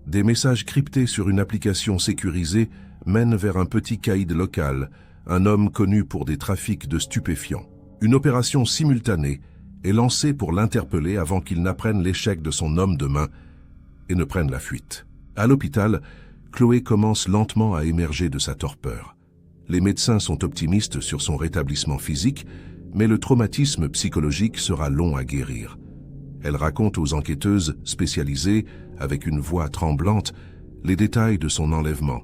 Des messages cryptés sur une application sécurisée mènent vers un petit caïd local, un homme connu pour des trafics de stupéfiants. Une opération simultanée est lancée pour l'interpeller avant qu'il n'apprenne l'échec de son homme de main et ne prenne la fuite. À l'hôpital, Chloé commence lentement à émerger de sa torpeur. Les médecins sont optimistes sur son rétablissement physique, mais le traumatisme psychologique sera long à guérir. Elle raconte aux enquêteuses spécialisées, avec une voix tremblante, les détails de son enlèvement.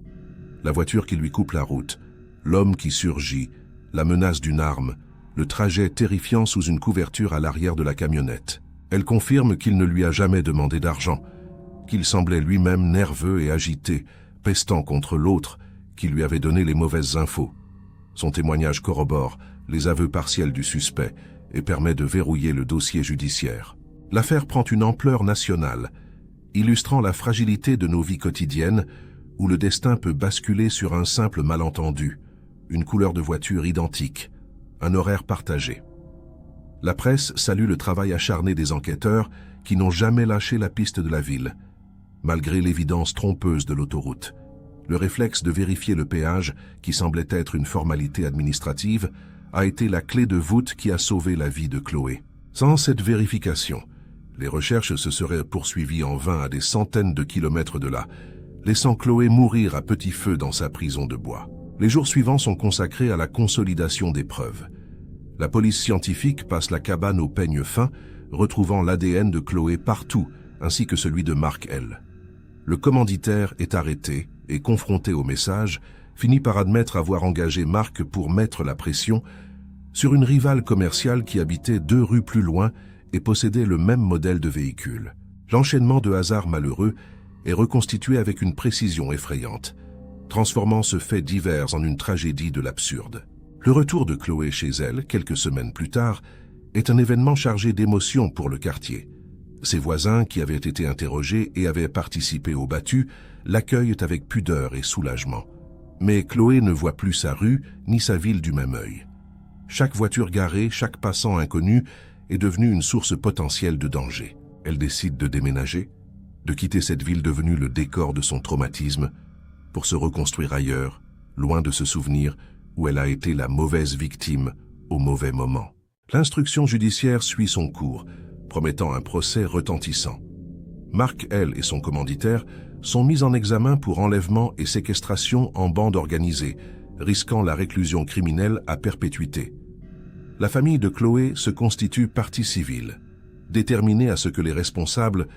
La voiture qui lui coupe la route, l'homme qui surgit, la menace d'une arme, le trajet terrifiant sous une couverture à l'arrière de la camionnette. Elle confirme qu'il ne lui a jamais demandé d'argent, qu'il semblait lui-même nerveux et agité, pestant contre l'autre qui lui avait donné les mauvaises infos. Son témoignage corrobore les aveux partiels du suspect et permet de verrouiller le dossier judiciaire. L'affaire prend une ampleur nationale, illustrant la fragilité de nos vies quotidiennes où le destin peut basculer sur un simple malentendu, une couleur de voiture identique, un horaire partagé. La presse salue le travail acharné des enquêteurs qui n'ont jamais lâché la piste de la ville, malgré l'évidence trompeuse de l'autoroute. Le réflexe de vérifier le péage, qui semblait être une formalité administrative, a été la clé de voûte qui a sauvé la vie de Chloé. Sans cette vérification, les recherches se seraient poursuivies en vain à des centaines de kilomètres de là, laissant Chloé mourir à petit feu dans sa prison de bois. Les jours suivants sont consacrés à la consolidation des preuves. La police scientifique passe la cabane au peigne fin, retrouvant l'ADN de Chloé partout, ainsi que celui de Mark L. Le commanditaire est arrêté et, confronté au message, finit par admettre avoir engagé Mark pour mettre la pression sur une rivale commerciale qui habitait 2 rues plus loin et possédait le même modèle de véhicule. L'enchaînement de hasards malheureux est reconstitué avec une précision effrayante, transformant ce fait divers en une tragédie de l'absurde. Le retour de Chloé chez elle, quelques semaines plus tard, est un événement chargé d'émotions pour le quartier. Ses voisins, qui avaient été interrogés et avaient participé au battu, l'accueillent avec pudeur et soulagement. Mais Chloé ne voit plus sa rue ni sa ville du même œil. Chaque voiture garée, chaque passant inconnu est devenu une source potentielle de danger. Elle décide de déménager, de quitter cette ville devenue le décor de son traumatisme, pour se reconstruire ailleurs, loin de ce souvenir où elle a été la mauvaise victime au mauvais moment. L'instruction judiciaire suit son cours, promettant un procès retentissant. Mark L. et son commanditaire sont mis en examen pour enlèvement et séquestration en bande organisée, risquant la réclusion criminelle à perpétuité. La famille de Chloé se constitue partie civile, déterminée à ce que les responsables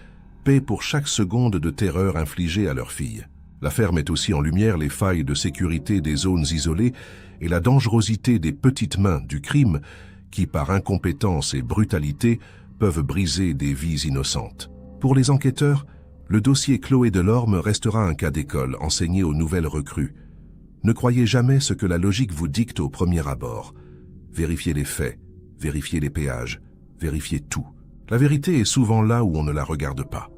paient pour chaque seconde de terreur infligée à leur fille. L'affaire met aussi en lumière les failles de sécurité des zones isolées et la dangerosité des petites mains du crime qui, par incompétence et brutalité, peuvent briser des vies innocentes. Pour les enquêteurs, le dossier Chloé Delorme restera un cas d'école enseigné aux nouvelles recrues. Ne croyez jamais ce que la logique vous dicte au premier abord. Vérifiez les faits, vérifiez les péages, vérifiez tout. La vérité est souvent là où on ne la regarde pas.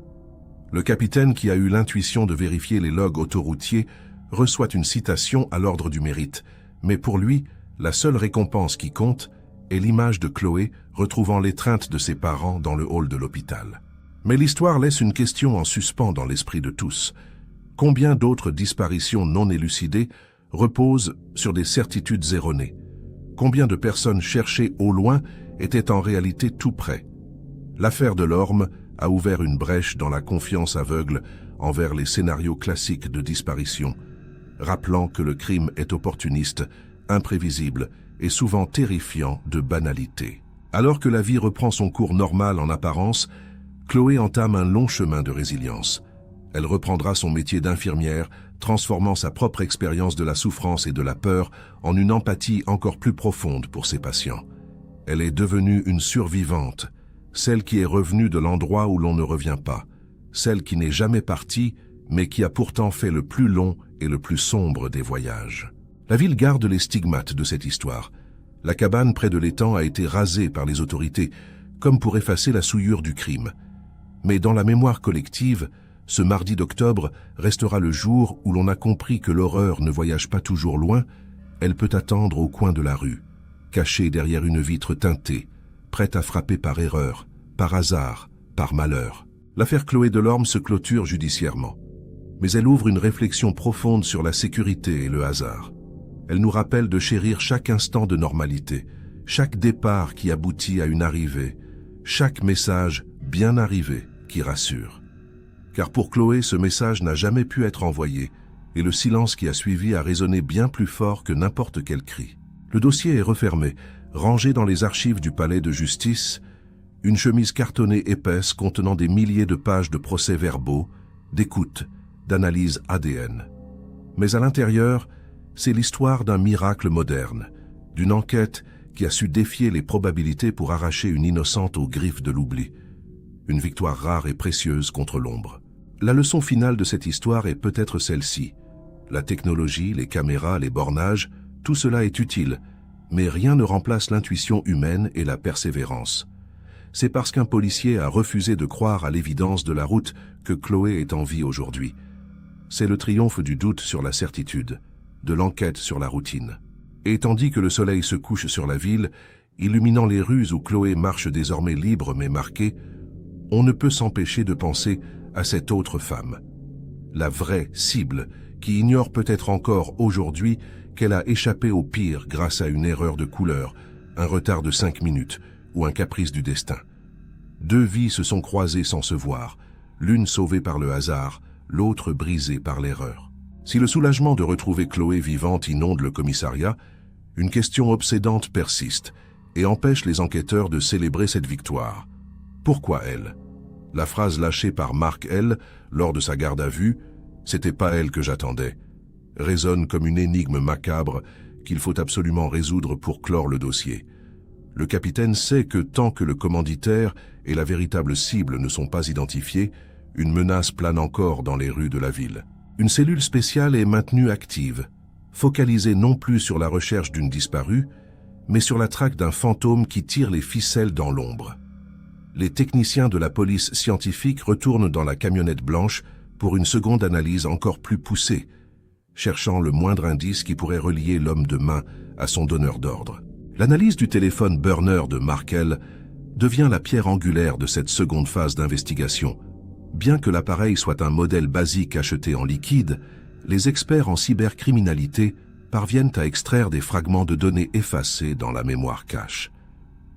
Le capitaine qui a eu l'intuition de vérifier les logs autoroutiers reçoit une citation à l'ordre du mérite, mais pour lui, la seule récompense qui compte est l'image de Chloé retrouvant l'étreinte de ses parents dans le hall de l'hôpital. Mais l'histoire laisse une question en suspens dans l'esprit de tous. Combien d'autres disparitions non élucidées reposent sur des certitudes erronées? Combien de personnes cherchées au loin étaient en réalité tout près? L'affaire Delorme a ouvert une brèche dans la confiance aveugle envers les scénarios classiques de disparition, rappelant que le crime est opportuniste, imprévisible et souvent terrifiant de banalité. Alors que la vie reprend son cours normal en apparence, Chloé entame un long chemin de résilience. Elle reprendra son métier d'infirmière, transformant sa propre expérience de la souffrance et de la peur en une empathie encore plus profonde pour ses patients. Elle est devenue une survivante, celle qui est revenue de l'endroit où l'on ne revient pas, celle qui n'est jamais partie, mais qui a pourtant fait le plus long et le plus sombre des voyages. La ville garde les stigmates de cette histoire. La cabane près de l'étang a été rasée par les autorités, comme pour effacer la souillure du crime. Mais dans la mémoire collective, ce mardi d'octobre restera le jour où l'on a compris que l'horreur ne voyage pas toujours loin, elle peut attendre au coin de la rue, cachée derrière une vitre teintée, prête à frapper par erreur, par hasard, par malheur. L'affaire Chloé Delorme se clôture judiciairement, mais elle ouvre une réflexion profonde sur la sécurité et le hasard. Elle nous rappelle de chérir chaque instant de normalité, chaque départ qui aboutit à une arrivée, chaque message bien arrivé qui rassure. Car pour Chloé, ce message n'a jamais pu être envoyé, et le silence qui a suivi a résonné bien plus fort que n'importe quel cri. Le dossier est refermé, rangé dans les archives du palais de justice, une chemise cartonnée épaisse contenant des milliers de pages de procès-verbaux, d'écoute, d'analyse ADN. Mais à l'intérieur, c'est l'histoire d'un miracle moderne, d'une enquête qui a su défier les probabilités pour arracher une innocente aux griffes de l'oubli. Une victoire rare et précieuse contre l'ombre. La leçon finale de cette histoire est peut-être celle-ci. La technologie, les caméras, les bornages, tout cela est utile, mais rien ne remplace l'intuition humaine et la persévérance. C'est parce qu'un policier a refusé de croire à l'évidence de la route que Chloé est en vie aujourd'hui. C'est le triomphe du doute sur la certitude, de l'enquête sur la routine. Et tandis que le soleil se couche sur la ville, illuminant les rues où Chloé marche désormais libre mais marquée, on ne peut s'empêcher de penser à cette autre femme, la vraie cible, qui ignore peut-être encore aujourd'hui qu'elle a échappé au pire grâce à une erreur de couleur, un retard de 5 minutes ou un caprice du destin. 2 vies se sont croisées sans se voir, l'une sauvée par le hasard, l'autre brisé par l'erreur. Si le soulagement de retrouver Chloé vivante inonde le commissariat, une question obsédante persiste et empêche les enquêteurs de célébrer cette victoire. Pourquoi elle? La phrase lâchée par Mark L. lors de sa garde à vue « C'était pas elle que j'attendais » résonne comme une énigme macabre qu'il faut absolument résoudre pour clore le dossier. Le capitaine sait que tant que le commanditaire et la véritable cible ne sont pas identifiés, une menace plane encore dans les rues de la ville. Une cellule spéciale est maintenue active, focalisée non plus sur la recherche d'une disparue, mais sur la traque d'un fantôme qui tire les ficelles dans l'ombre. Les techniciens de la police scientifique retournent dans la camionnette blanche pour une seconde analyse encore plus poussée, cherchant le moindre indice qui pourrait relier l'homme de main à son donneur d'ordre. L'analyse du téléphone burner de Mark L. devient la pierre angulaire de cette seconde phase d'investigation. Bien que l'appareil soit un modèle basique acheté en liquide, les experts en cybercriminalité parviennent à extraire des fragments de données effacés dans la mémoire cache.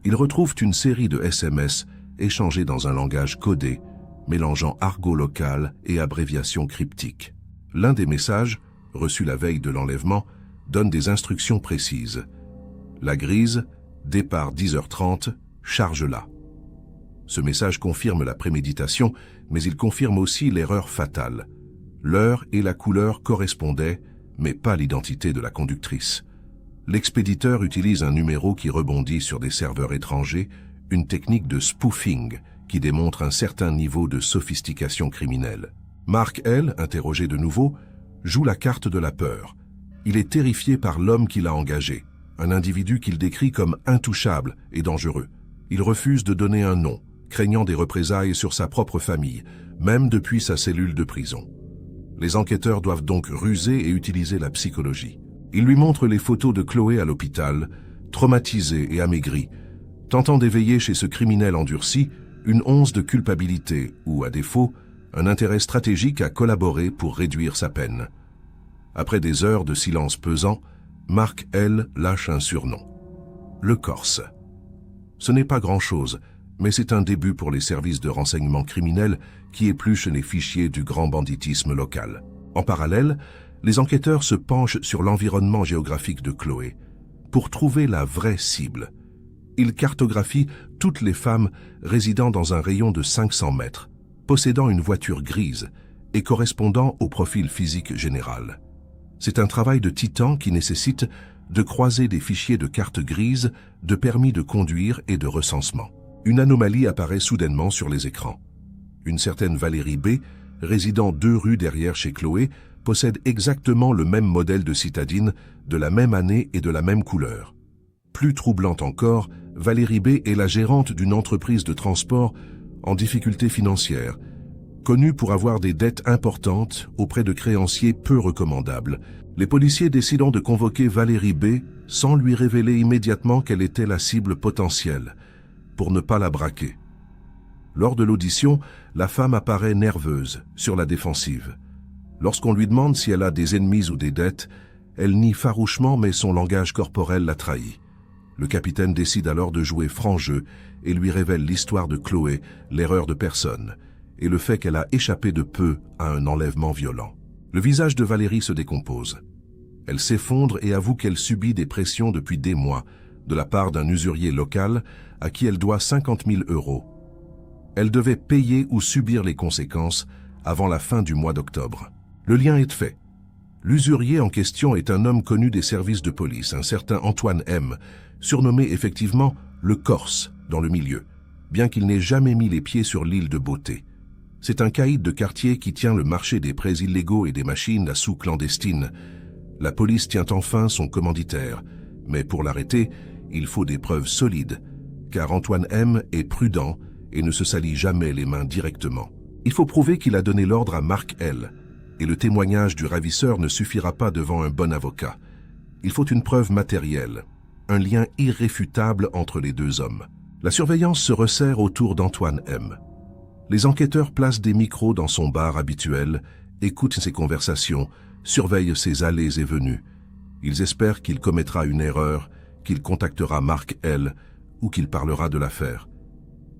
Ils retrouvent une série de SMS échangés dans un langage codé, mélangeant argot local et abréviations cryptiques. L'un des messages, reçu la veille de l'enlèvement, donne des instructions précises. La grise, départ 10h30, charge-la. Ce message confirme la préméditation, mais il confirme aussi l'erreur fatale. L'heure et la couleur correspondaient, mais pas l'identité de la conductrice. L'expéditeur utilise un numéro qui rebondit sur des serveurs étrangers, une technique de spoofing qui démontre un certain niveau de sophistication criminelle. Mark L., interrogé de nouveau, joue la carte de la peur. Il est terrifié par l'homme qui l'a engagé, un individu qu'il décrit comme intouchable et dangereux. Il refuse de donner un nom, craignant des représailles sur sa propre famille, même depuis sa cellule de prison. Les enquêteurs doivent donc ruser et utiliser la psychologie. Ils lui montrent les photos de Chloé à l'hôpital, traumatisée et amaigrie, tentant d'éveiller chez ce criminel endurci une once de culpabilité ou, à défaut, un intérêt stratégique à collaborer pour réduire sa peine. Après des heures de silence pesant, Mark L. lâche un surnom. Le Corse. Ce n'est pas grand-chose, mais c'est un début pour les services de renseignement criminel qui épluchent les fichiers du grand banditisme local. En parallèle, les enquêteurs se penchent sur l'environnement géographique de Chloé pour trouver la vraie cible. Ils cartographient toutes les femmes résidant dans un rayon de 500 mètres, possédant une voiture grise et correspondant au profil physique général. C'est un travail de titan qui nécessite de croiser des fichiers de cartes grises, de permis de conduire et de recensement. Une anomalie apparaît soudainement sur les écrans. Une certaine Valérie B., résidant 2 rues derrière chez Chloé, possède exactement le même modèle de citadine, de la même année et de la même couleur. Plus troublante encore, Valérie B. est la gérante d'une entreprise de transport en difficulté financière, connue pour avoir des dettes importantes auprès de créanciers peu recommandables. Les policiers décident de convoquer Valérie B. sans lui révéler immédiatement qu'elle était la cible potentielle, pour ne pas la braquer. Lors de l'audition, la femme apparaît nerveuse, sur la défensive. Lorsqu'on lui demande si elle a des ennemis ou des dettes, elle nie farouchement mais son langage corporel la trahit. Le capitaine décide alors de jouer franc jeu et lui révèle l'histoire de Chloé, l'erreur de personne, et le fait qu'elle a échappé de peu à un enlèvement violent. Le visage de Valérie se décompose. Elle s'effondre et avoue qu'elle subit des pressions depuis des mois, de la part d'un usurier local à qui elle doit 50 000 €. Elle devait payer ou subir les conséquences avant la fin du mois d'octobre. Le lien est fait. L'usurier en question est un homme connu des services de police, un certain Antoine M., surnommé effectivement le Corse dans le milieu, bien qu'il n'ait jamais mis les pieds sur l'île de Beauté. C'est un caïd de quartier qui tient le marché des prêts illégaux et des machines à sous clandestines. La police tient enfin son commanditaire, mais pour l'arrêter, il faut des preuves solides, car Antoine M. est prudent et ne se salit jamais les mains directement. Il faut prouver qu'il a donné l'ordre à Mark L., et le témoignage du ravisseur ne suffira pas devant un bon avocat. Il faut une preuve matérielle, un lien irréfutable entre les deux hommes. La surveillance se resserre autour d'Antoine M. Les enquêteurs placent des micros dans son bar habituel, écoutent ses conversations, surveillent ses allées et venues. Ils espèrent qu'il commettra une erreur, qu'il contactera Mark L. ou qu'il parlera de l'affaire.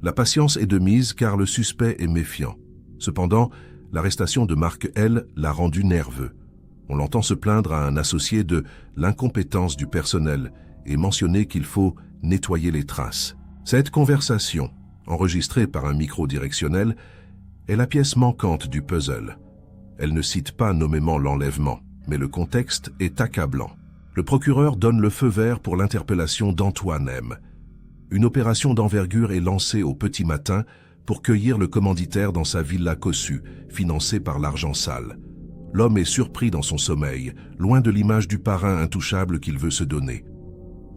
La patience est de mise car le suspect est méfiant. Cependant, L'arrestation de Mark L. l'a rendu nerveux. On l'entend se plaindre à un associé de l'incompétence du personnel et mentionner qu'il faut nettoyer les traces. Cette conversation, enregistrée par un micro directionnel, est la pièce manquante du puzzle. Elle ne cite pas nommément l'enlèvement, mais le contexte est accablant. Le procureur donne le feu vert pour l'interpellation d'Antoine M. Une opération d'envergure est lancée au petit matin pour cueillir le commanditaire dans sa villa cossue, financée par l'argent sale. L'homme est surpris dans son sommeil, loin de l'image du parrain intouchable qu'il veut se donner.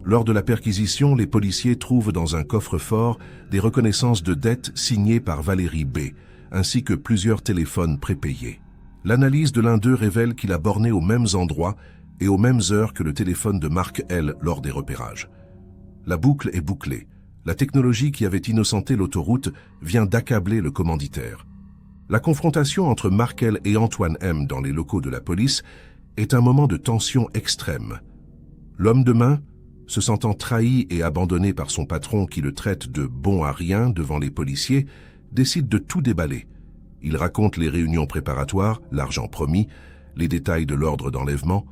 Lors de la perquisition, les policiers trouvent dans un coffre-fort des reconnaissances de dettes signées par Valérie B, ainsi que plusieurs téléphones prépayés. L'analyse de l'un d'eux révèle qu'il a borné aux mêmes endroits et aux mêmes heures que le téléphone de Mark L lors des repérages. La boucle est bouclée. La technologie qui avait innocenté l'autoroute vient d'accabler le commanditaire. La confrontation entre Mark L et Antoine M dans les locaux de la police est un moment de tension extrême. L'homme de main, se sentant trahi et abandonné par son patron qui le traite de bon à rien devant les policiers, décide de tout déballer. Il raconte les réunions préparatoires, l'argent promis, les détails de l'ordre d'enlèvement.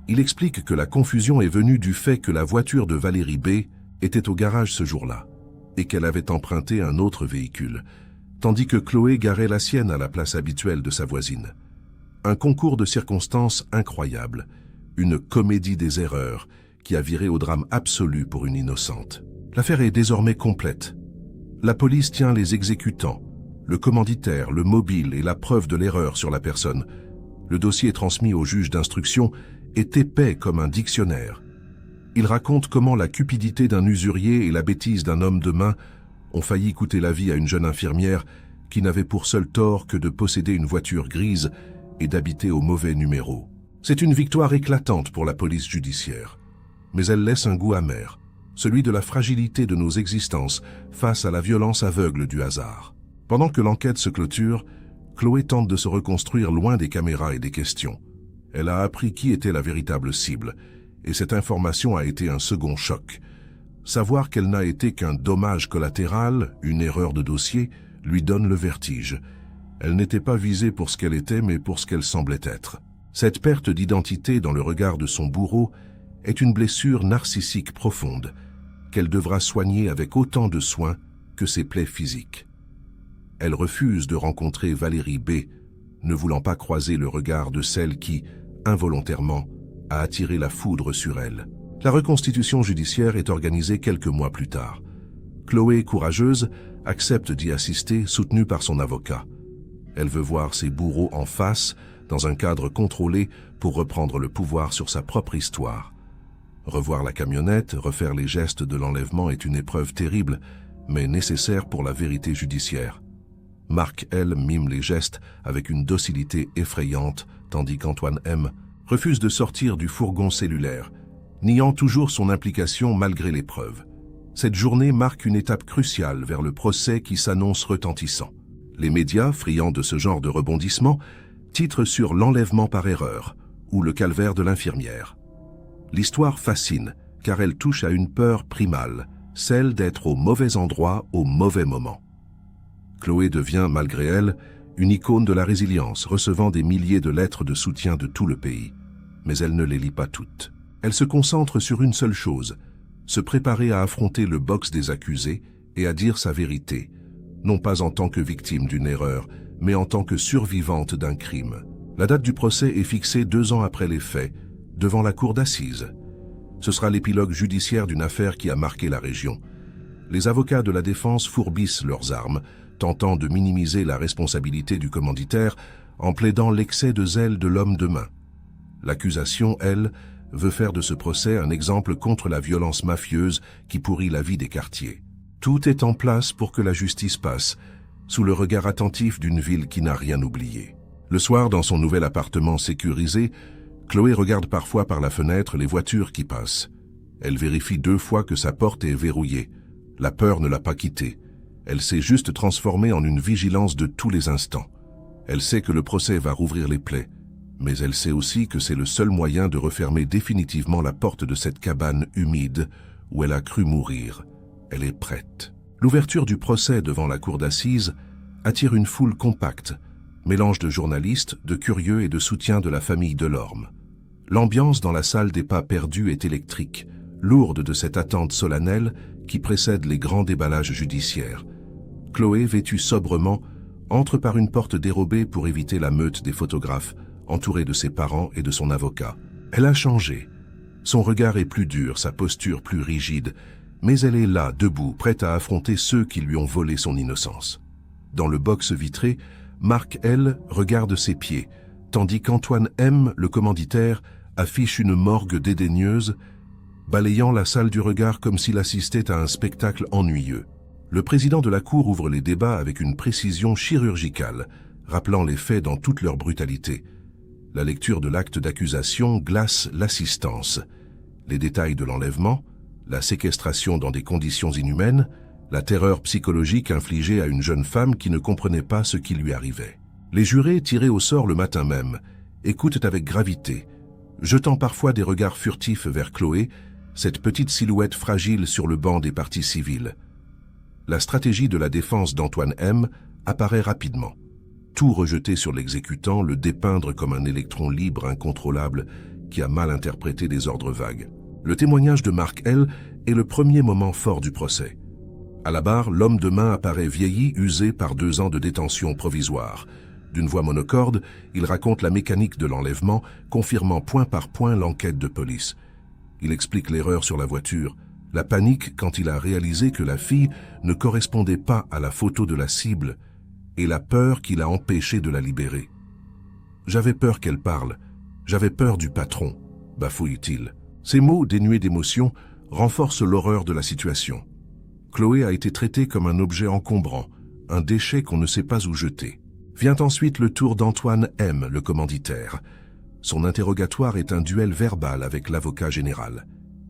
Il explique que la confusion est venue du fait que la voiture de Valérie B était au garage ce jour-là et qu'elle avait emprunté un autre véhicule, tandis que Chloé garait la sienne à la place habituelle de sa voisine. Un concours de circonstances incroyable, une comédie des erreurs qui a viré au drame absolu pour une innocente. L'affaire est désormais complète. La police tient les exécutants, le commanditaire, le mobile et la preuve de l'erreur sur la personne. Le dossier transmis au juge d'instruction est épais comme un dictionnaire. Il raconte comment la cupidité d'un usurier et la bêtise d'un homme de main ont failli coûter la vie à une jeune infirmière qui n'avait pour seul tort que de posséder une voiture grise et d'habiter au mauvais numéro. C'est une victoire éclatante pour la police judiciaire, mais elle laisse un goût amer, celui de la fragilité de nos existences face à la violence aveugle du hasard. Pendant que l'enquête se clôture, Chloé tente de se reconstruire loin des caméras et des questions. Elle a appris qui était la véritable cible, et cette information a été un second choc. Savoir qu'elle n'a été qu'un dommage collatéral, une erreur de dossier, lui donne le vertige. Elle n'était pas visée pour ce qu'elle était, mais pour ce qu'elle semblait être. Cette perte d'identité dans le regard de son bourreau est une blessure narcissique profonde, qu'elle devra soigner avec autant de soin que ses plaies physiques. Elle refuse de rencontrer Valérie B, ne voulant pas croiser le regard de celle qui, involontairement, a attiré la foudre sur elle. La reconstitution judiciaire est organisée quelques mois plus tard. Chloé, courageuse, accepte d'y assister, soutenue par son avocat. Elle veut voir ses bourreaux en face, dans un cadre contrôlé, pour reprendre le pouvoir sur sa propre histoire. Revoir la camionnette, refaire les gestes de l'enlèvement est une épreuve terrible, mais nécessaire pour la vérité judiciaire. Mark L mime les gestes avec une docilité effrayante, tandis qu'Antoine M refuse de sortir du fourgon cellulaire, niant toujours son implication malgré les preuves. Cette journée marque une étape cruciale vers le procès qui s'annonce retentissant. Les médias, friands de ce genre de rebondissement, titrent sur l'enlèvement par erreur ou le calvaire de l'infirmière. L'histoire fascine, car elle touche à une peur primale, celle d'être au mauvais endroit au mauvais moment. Chloé devient, malgré elle, une icône de la résilience, recevant des milliers de lettres de soutien de tout le pays. Mais elle ne les lit pas toutes. Elle se concentre sur une seule chose, se préparer à affronter le box des accusés et à dire sa vérité, non pas en tant que victime d'une erreur, mais en tant que survivante d'un crime. La date du procès est fixée 2 ans après les faits, devant la cour d'assises. Ce sera l'épilogue judiciaire d'une affaire qui a marqué la région. Les avocats de la défense fourbissent leurs armes, tentant de minimiser la responsabilité du commanditaire en plaidant l'excès de zèle de l'homme de main. L'accusation, elle, veut faire de ce procès un exemple contre la violence mafieuse qui pourrit la vie des quartiers. Tout est en place pour que la justice passe, sous le regard attentif d'une ville qui n'a rien oublié. Le soir, dans son nouvel appartement sécurisé, Chloé regarde parfois par la fenêtre les voitures qui passent. Elle vérifie 2 fois que sa porte est verrouillée. La peur ne l'a pas quittée. Elle s'est juste transformée en une vigilance de tous les instants. Elle sait que le procès va rouvrir les plaies, mais elle sait aussi que c'est le seul moyen de refermer définitivement la porte de cette cabane humide où elle a cru mourir. Elle est prête. L'ouverture du procès devant la cour d'assises attire une foule compacte, Mélange de journalistes, de curieux et de soutien de la famille Delorme. L'ambiance dans la salle des pas perdus est électrique, lourde de cette attente solennelle qui précède les grands déballages judiciaires. Chloé, vêtue sobrement, entre par une porte dérobée pour éviter la meute des photographes, entourée de ses parents et de son avocat. Elle a changé. Son regard est plus dur, sa posture plus rigide, mais elle est là, debout, prête à affronter ceux qui lui ont volé son innocence. Dans le box vitré, Marc L. regarde ses pieds, tandis qu'Antoine M., le commanditaire, affiche une morgue dédaigneuse, balayant la salle du regard comme s'il assistait à un spectacle ennuyeux. Le président de la Cour ouvre les débats avec une précision chirurgicale, rappelant les faits dans toute leur brutalité. La lecture de l'acte d'accusation glace l'assistance. Les détails de l'enlèvement, la séquestration dans des conditions inhumaines, la terreur psychologique infligée à une jeune femme qui ne comprenait pas ce qui lui arrivait. Les jurés, tirés au sort le matin même, écoutent avec gravité, jetant parfois des regards furtifs vers Chloé, cette petite silhouette fragile sur le banc des parties civiles. La stratégie de la défense d'Antoine M. apparaît rapidement. Tout rejeter sur l'exécutant, le dépeindre comme un électron libre incontrôlable qui a mal interprété des ordres vagues. Le témoignage de Marc L. est le premier moment fort du procès. À la barre, l'homme de main apparaît vieilli, usé par 2 ans de détention provisoire. D'une voix monocorde, il raconte la mécanique de l'enlèvement, confirmant point par point l'enquête de police. Il explique l'erreur sur la voiture, la panique quand il a réalisé que la fille ne correspondait pas à la photo de la cible, et la peur qui l'a empêché de la libérer. « J'avais peur qu'elle parle, j'avais peur du patron », bafouille-t-il. Ces mots, dénués d'émotion, renforcent l'horreur de la situation. Chloé a été traitée comme un objet encombrant, un déchet qu'on ne sait pas où jeter. Vient ensuite le tour d'Antoine M., le commanditaire. Son interrogatoire est un duel verbal avec l'avocat général.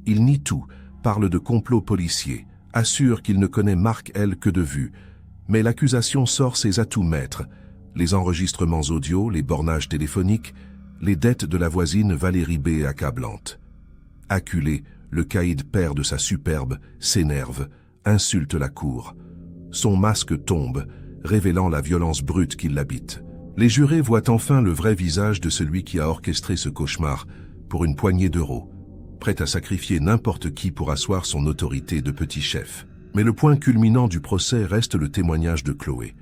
Il nie tout, parle de complot policier, assure qu'il ne connaît Marc L. que de vue, mais l'accusation sort ses atouts maîtres, les enregistrements audio, les bornages téléphoniques, les dettes de la voisine Valérie B. accablante. Acculé, le caïd perd de sa superbe, s'énerve, insulte la cour. Son masque tombe, révélant la violence brute qui l'habite. Les jurés voient enfin le vrai visage de celui qui a orchestré ce cauchemar pour une poignée d'euros, prêt à sacrifier n'importe qui pour asseoir son autorité de petit chef. Mais le point culminant du procès reste le témoignage de Chloé.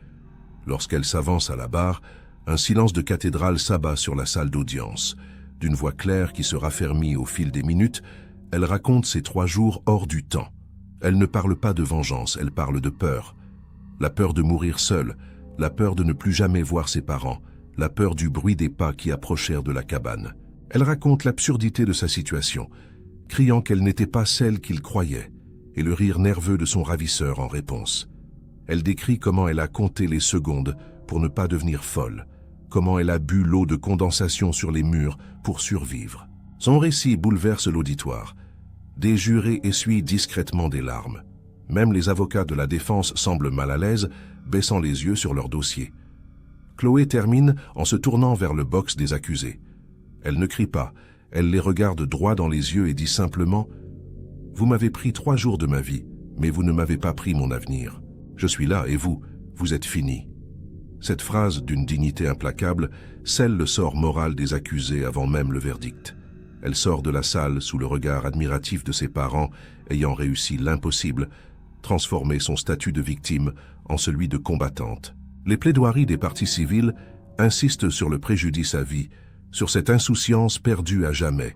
Lorsqu'elle s'avance à la barre, un silence de cathédrale s'abat sur la salle d'audience. D'une voix claire qui se raffermit au fil des minutes, elle raconte ses 3 jours hors du temps. Elle ne parle pas de vengeance, elle parle de peur. La peur de mourir seule, la peur de ne plus jamais voir ses parents, la peur du bruit des pas qui approchèrent de la cabane. Elle raconte l'absurdité de sa situation, criant qu'elle n'était pas celle qu'il croyait, et le rire nerveux de son ravisseur en réponse. Elle décrit comment elle a compté les secondes pour ne pas devenir folle, comment elle a bu l'eau de condensation sur les murs pour survivre. Son récit bouleverse l'auditoire. Des jurés essuient discrètement des larmes. Même les avocats de la défense semblent mal à l'aise, baissant les yeux sur leur dossier. Chloé termine en se tournant vers le box des accusés. Elle ne crie pas, elle les regarde droit dans les yeux et dit simplement « Vous m'avez pris 3 jours de ma vie, mais vous ne m'avez pas pris mon avenir. Je suis là et vous êtes finis. » Cette phrase, d'une dignité implacable, scelle le sort moral des accusés avant même le verdict. Elle sort de la salle sous le regard admiratif de ses parents ayant réussi l'impossible, transformer son statut de victime en celui de combattante. Les plaidoiries des parties civiles insistent sur le préjudice à vie, sur cette insouciance perdue à jamais.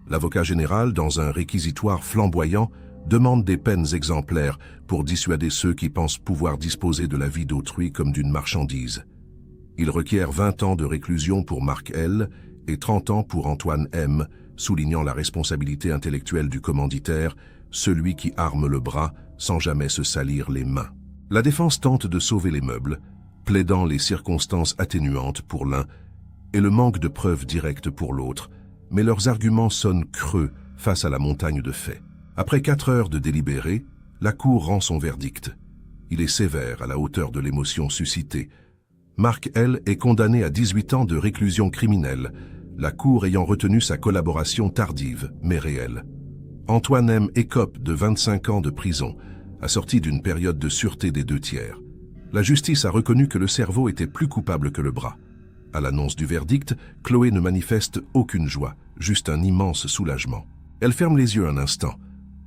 L'avocat général, dans un réquisitoire flamboyant, demande des peines exemplaires pour dissuader ceux qui pensent pouvoir disposer de la vie d'autrui comme d'une marchandise. Il requiert 20 ans de réclusion pour Marc L. et 30 ans pour Antoine M., soulignant la responsabilité intellectuelle du commanditaire, celui qui arme le bras sans jamais se salir les mains. La défense tente de sauver les meubles, plaidant les circonstances atténuantes pour l'un et le manque de preuves directes pour l'autre, mais leurs arguments sonnent creux face à la montagne de faits. Après 4 heures de délibéré, la Cour rend son verdict. Il est sévère à la hauteur de l'émotion suscitée. Marc L. est condamné à 18 ans de réclusion criminelle, la Cour ayant retenu sa collaboration tardive, mais réelle. Antoine M. écope de 25 ans de prison, assorti d'une période de sûreté des 2 tiers. La justice a reconnu que le cerveau était plus coupable que le bras. À l'annonce du verdict, Chloé ne manifeste aucune joie, juste un immense soulagement. Elle ferme les yeux un instant,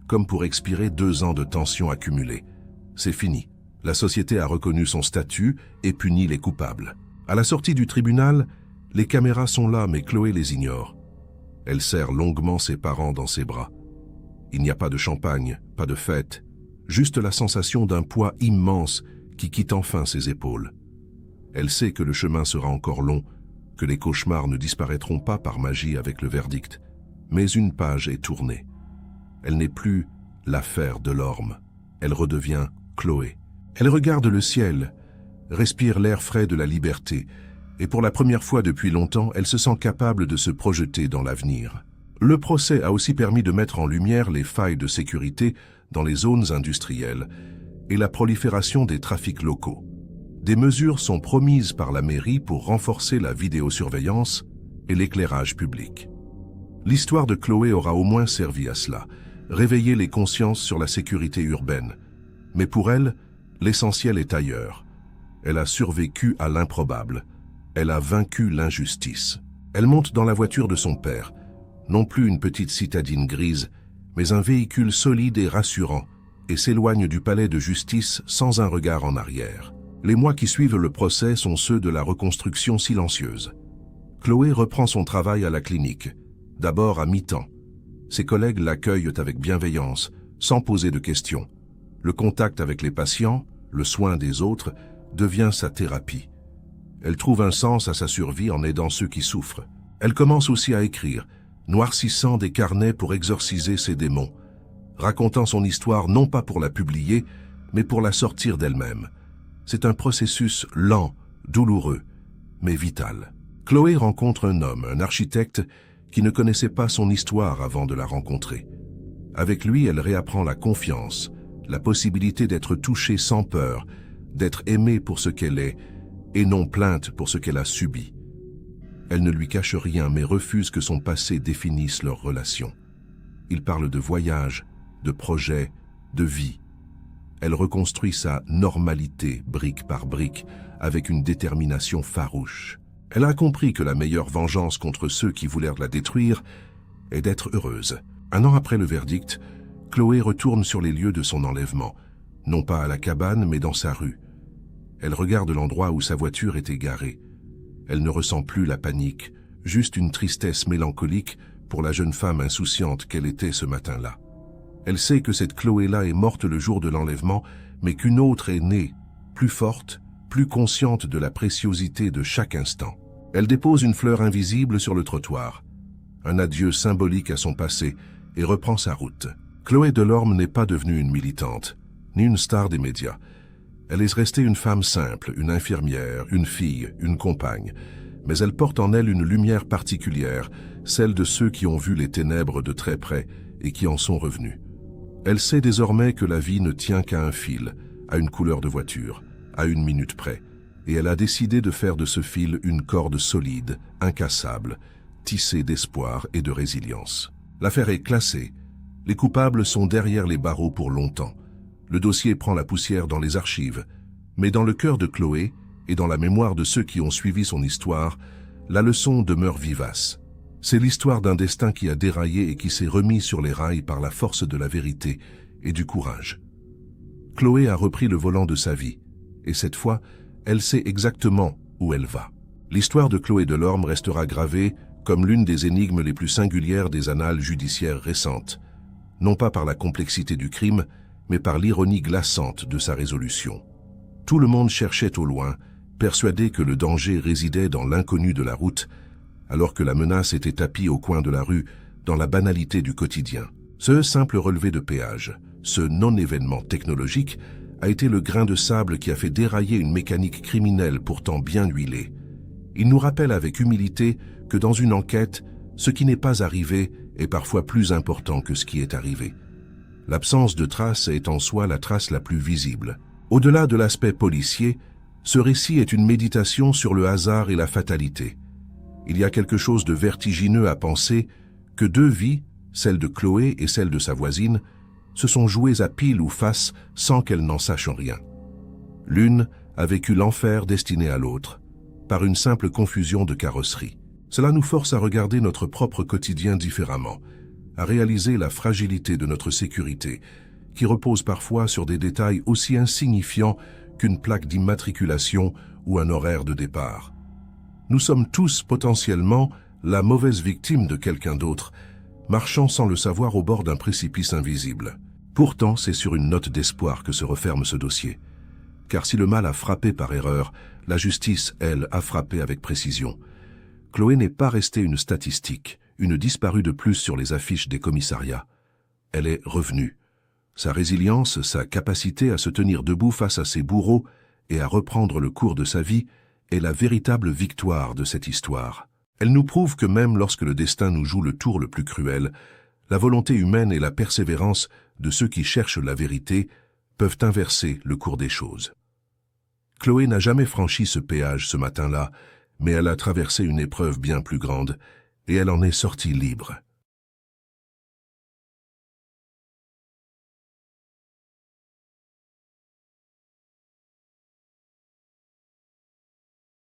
comme pour expirer 2 ans de tension accumulée. C'est fini. La société a reconnu son statut et puni les coupables. À la sortie du tribunal, les caméras sont là, mais Chloé les ignore. Elle serre longuement ses parents dans ses bras. Il n'y a pas de champagne, pas de fête, juste la sensation d'un poids immense qui quitte enfin ses épaules. Elle sait que le chemin sera encore long, que les cauchemars ne disparaîtront pas par magie avec le verdict, mais une page est tournée. Elle n'est plus l'affaire Delorme, elle redevient Chloé. Elle regarde le ciel, respire l'air frais de la liberté, et pour la première fois depuis longtemps, elle se sent capable de se projeter dans l'avenir. Le procès a aussi permis de mettre en lumière les failles de sécurité dans les zones industrielles et la prolifération des trafics locaux. Des mesures sont promises par la mairie pour renforcer la vidéosurveillance et l'éclairage public. L'histoire de Chloé aura au moins servi à cela, réveiller les consciences sur la sécurité urbaine. Mais pour elle, l'essentiel est ailleurs. Elle a survécu à l'improbable. Elle a vaincu l'injustice. Elle monte dans la voiture de son père, non plus une petite citadine grise, mais un véhicule solide et rassurant, et s'éloigne du palais de justice sans un regard en arrière. Les mois qui suivent le procès sont ceux de la reconstruction silencieuse. Chloé reprend son travail à la clinique, d'abord à mi-temps. Ses collègues l'accueillent avec bienveillance, sans poser de questions. Le contact avec les patients, le soin des autres, devient sa thérapie. Elle trouve un sens à sa survie en aidant ceux qui souffrent. Elle commence aussi à écrire, noircissant des carnets pour exorciser ses démons, racontant son histoire non pas pour la publier, mais pour la sortir d'elle-même. C'est un processus lent, douloureux, mais vital. Chloé rencontre un homme, un architecte, qui ne connaissait pas son histoire avant de la rencontrer. Avec lui, elle réapprend la confiance, la possibilité d'être touchée sans peur, d'être aimée pour ce qu'elle est, et non plainte pour ce qu'elle a subi. Elle ne lui cache rien, mais refuse que son passé définisse leur relation. Ils parlent de voyage, de projets, de vie. Elle reconstruit sa normalité, brique par brique, avec une détermination farouche. Elle a compris que la meilleure vengeance contre ceux qui voulèrent la détruire est d'être heureuse. 1 an après le verdict, Chloé retourne sur les lieux de son enlèvement, non pas à la cabane, mais dans sa rue. Elle regarde l'endroit où sa voiture était garée. Elle ne ressent plus la panique, juste une tristesse mélancolique pour la jeune femme insouciante qu'elle était ce matin-là. Elle sait que cette Chloé-là est morte le jour de l'enlèvement, mais qu'une autre est née, plus forte, plus consciente de la préciosité de chaque instant. Elle dépose une fleur invisible sur le trottoir, un adieu symbolique à son passé, et reprend sa route. Chloé Delorme n'est pas devenue une militante, ni une star des médias. Elle est restée une femme simple, une infirmière, une fille, une compagne. Mais elle porte en elle une lumière particulière, celle de ceux qui ont vu les ténèbres de très près et qui en sont revenus. Elle sait désormais que la vie ne tient qu'à un fil, à une couleur de voiture, à 1 minute près, et elle a décidé de faire de ce fil une corde solide, incassable, tissée d'espoir et de résilience. L'affaire est classée. Les coupables sont derrière les barreaux pour longtemps. Le dossier prend la poussière dans les archives, mais dans le cœur de Chloé et dans la mémoire de ceux qui ont suivi son histoire, la leçon demeure vivace. C'est l'histoire d'un destin qui a déraillé et qui s'est remis sur les rails par la force de la vérité et du courage. Chloé a repris le volant de sa vie, et cette fois, elle sait exactement où elle va. L'histoire de Chloé Delorme restera gravée comme l'une des énigmes les plus singulières des annales judiciaires récentes, non pas par la complexité du crime, mais par l'ironie glaçante de sa résolution. Tout le monde cherchait au loin, persuadé que le danger résidait dans l'inconnu de la route, alors que la menace était tapie au coin de la rue, dans la banalité du quotidien. Ce simple relevé de péage, ce non-événement technologique, a été le grain de sable qui a fait dérailler une mécanique criminelle pourtant bien huilée. Il nous rappelle avec humilité que dans une enquête, ce qui n'est pas arrivé est parfois plus important que ce qui est arrivé. L'absence de traces est en soi la trace la plus visible. Au-delà de l'aspect policier, ce récit est une méditation sur le hasard et la fatalité. Il y a quelque chose de vertigineux à penser que 2 vies, celle de Chloé et celle de sa voisine, se sont jouées à pile ou face sans qu'elle n'en sache rien. L'une a vécu l'enfer destiné à l'autre, par une simple confusion de carrosserie. Cela nous force à regarder notre propre quotidien différemment, à réaliser la fragilité de notre sécurité, qui repose parfois sur des détails aussi insignifiants qu'une plaque d'immatriculation ou un horaire de départ. Nous sommes tous potentiellement la mauvaise victime de quelqu'un d'autre, marchant sans le savoir au bord d'un précipice invisible. Pourtant, c'est sur une note d'espoir que se referme ce dossier. Car si le mal a frappé par erreur, la justice, elle, a frappé avec précision. Chloé n'est pas restée une statistique, une disparue de plus sur les affiches des commissariats. Elle est revenue. Sa résilience, sa capacité à se tenir debout face à ses bourreaux et à reprendre le cours de sa vie est la véritable victoire de cette histoire. Elle nous prouve que même lorsque le destin nous joue le tour le plus cruel, la volonté humaine et la persévérance de ceux qui cherchent la vérité peuvent inverser le cours des choses. Chloé n'a jamais franchi ce péage ce matin-là, mais elle a traversé une épreuve bien plus grande, et elle en est sortie libre.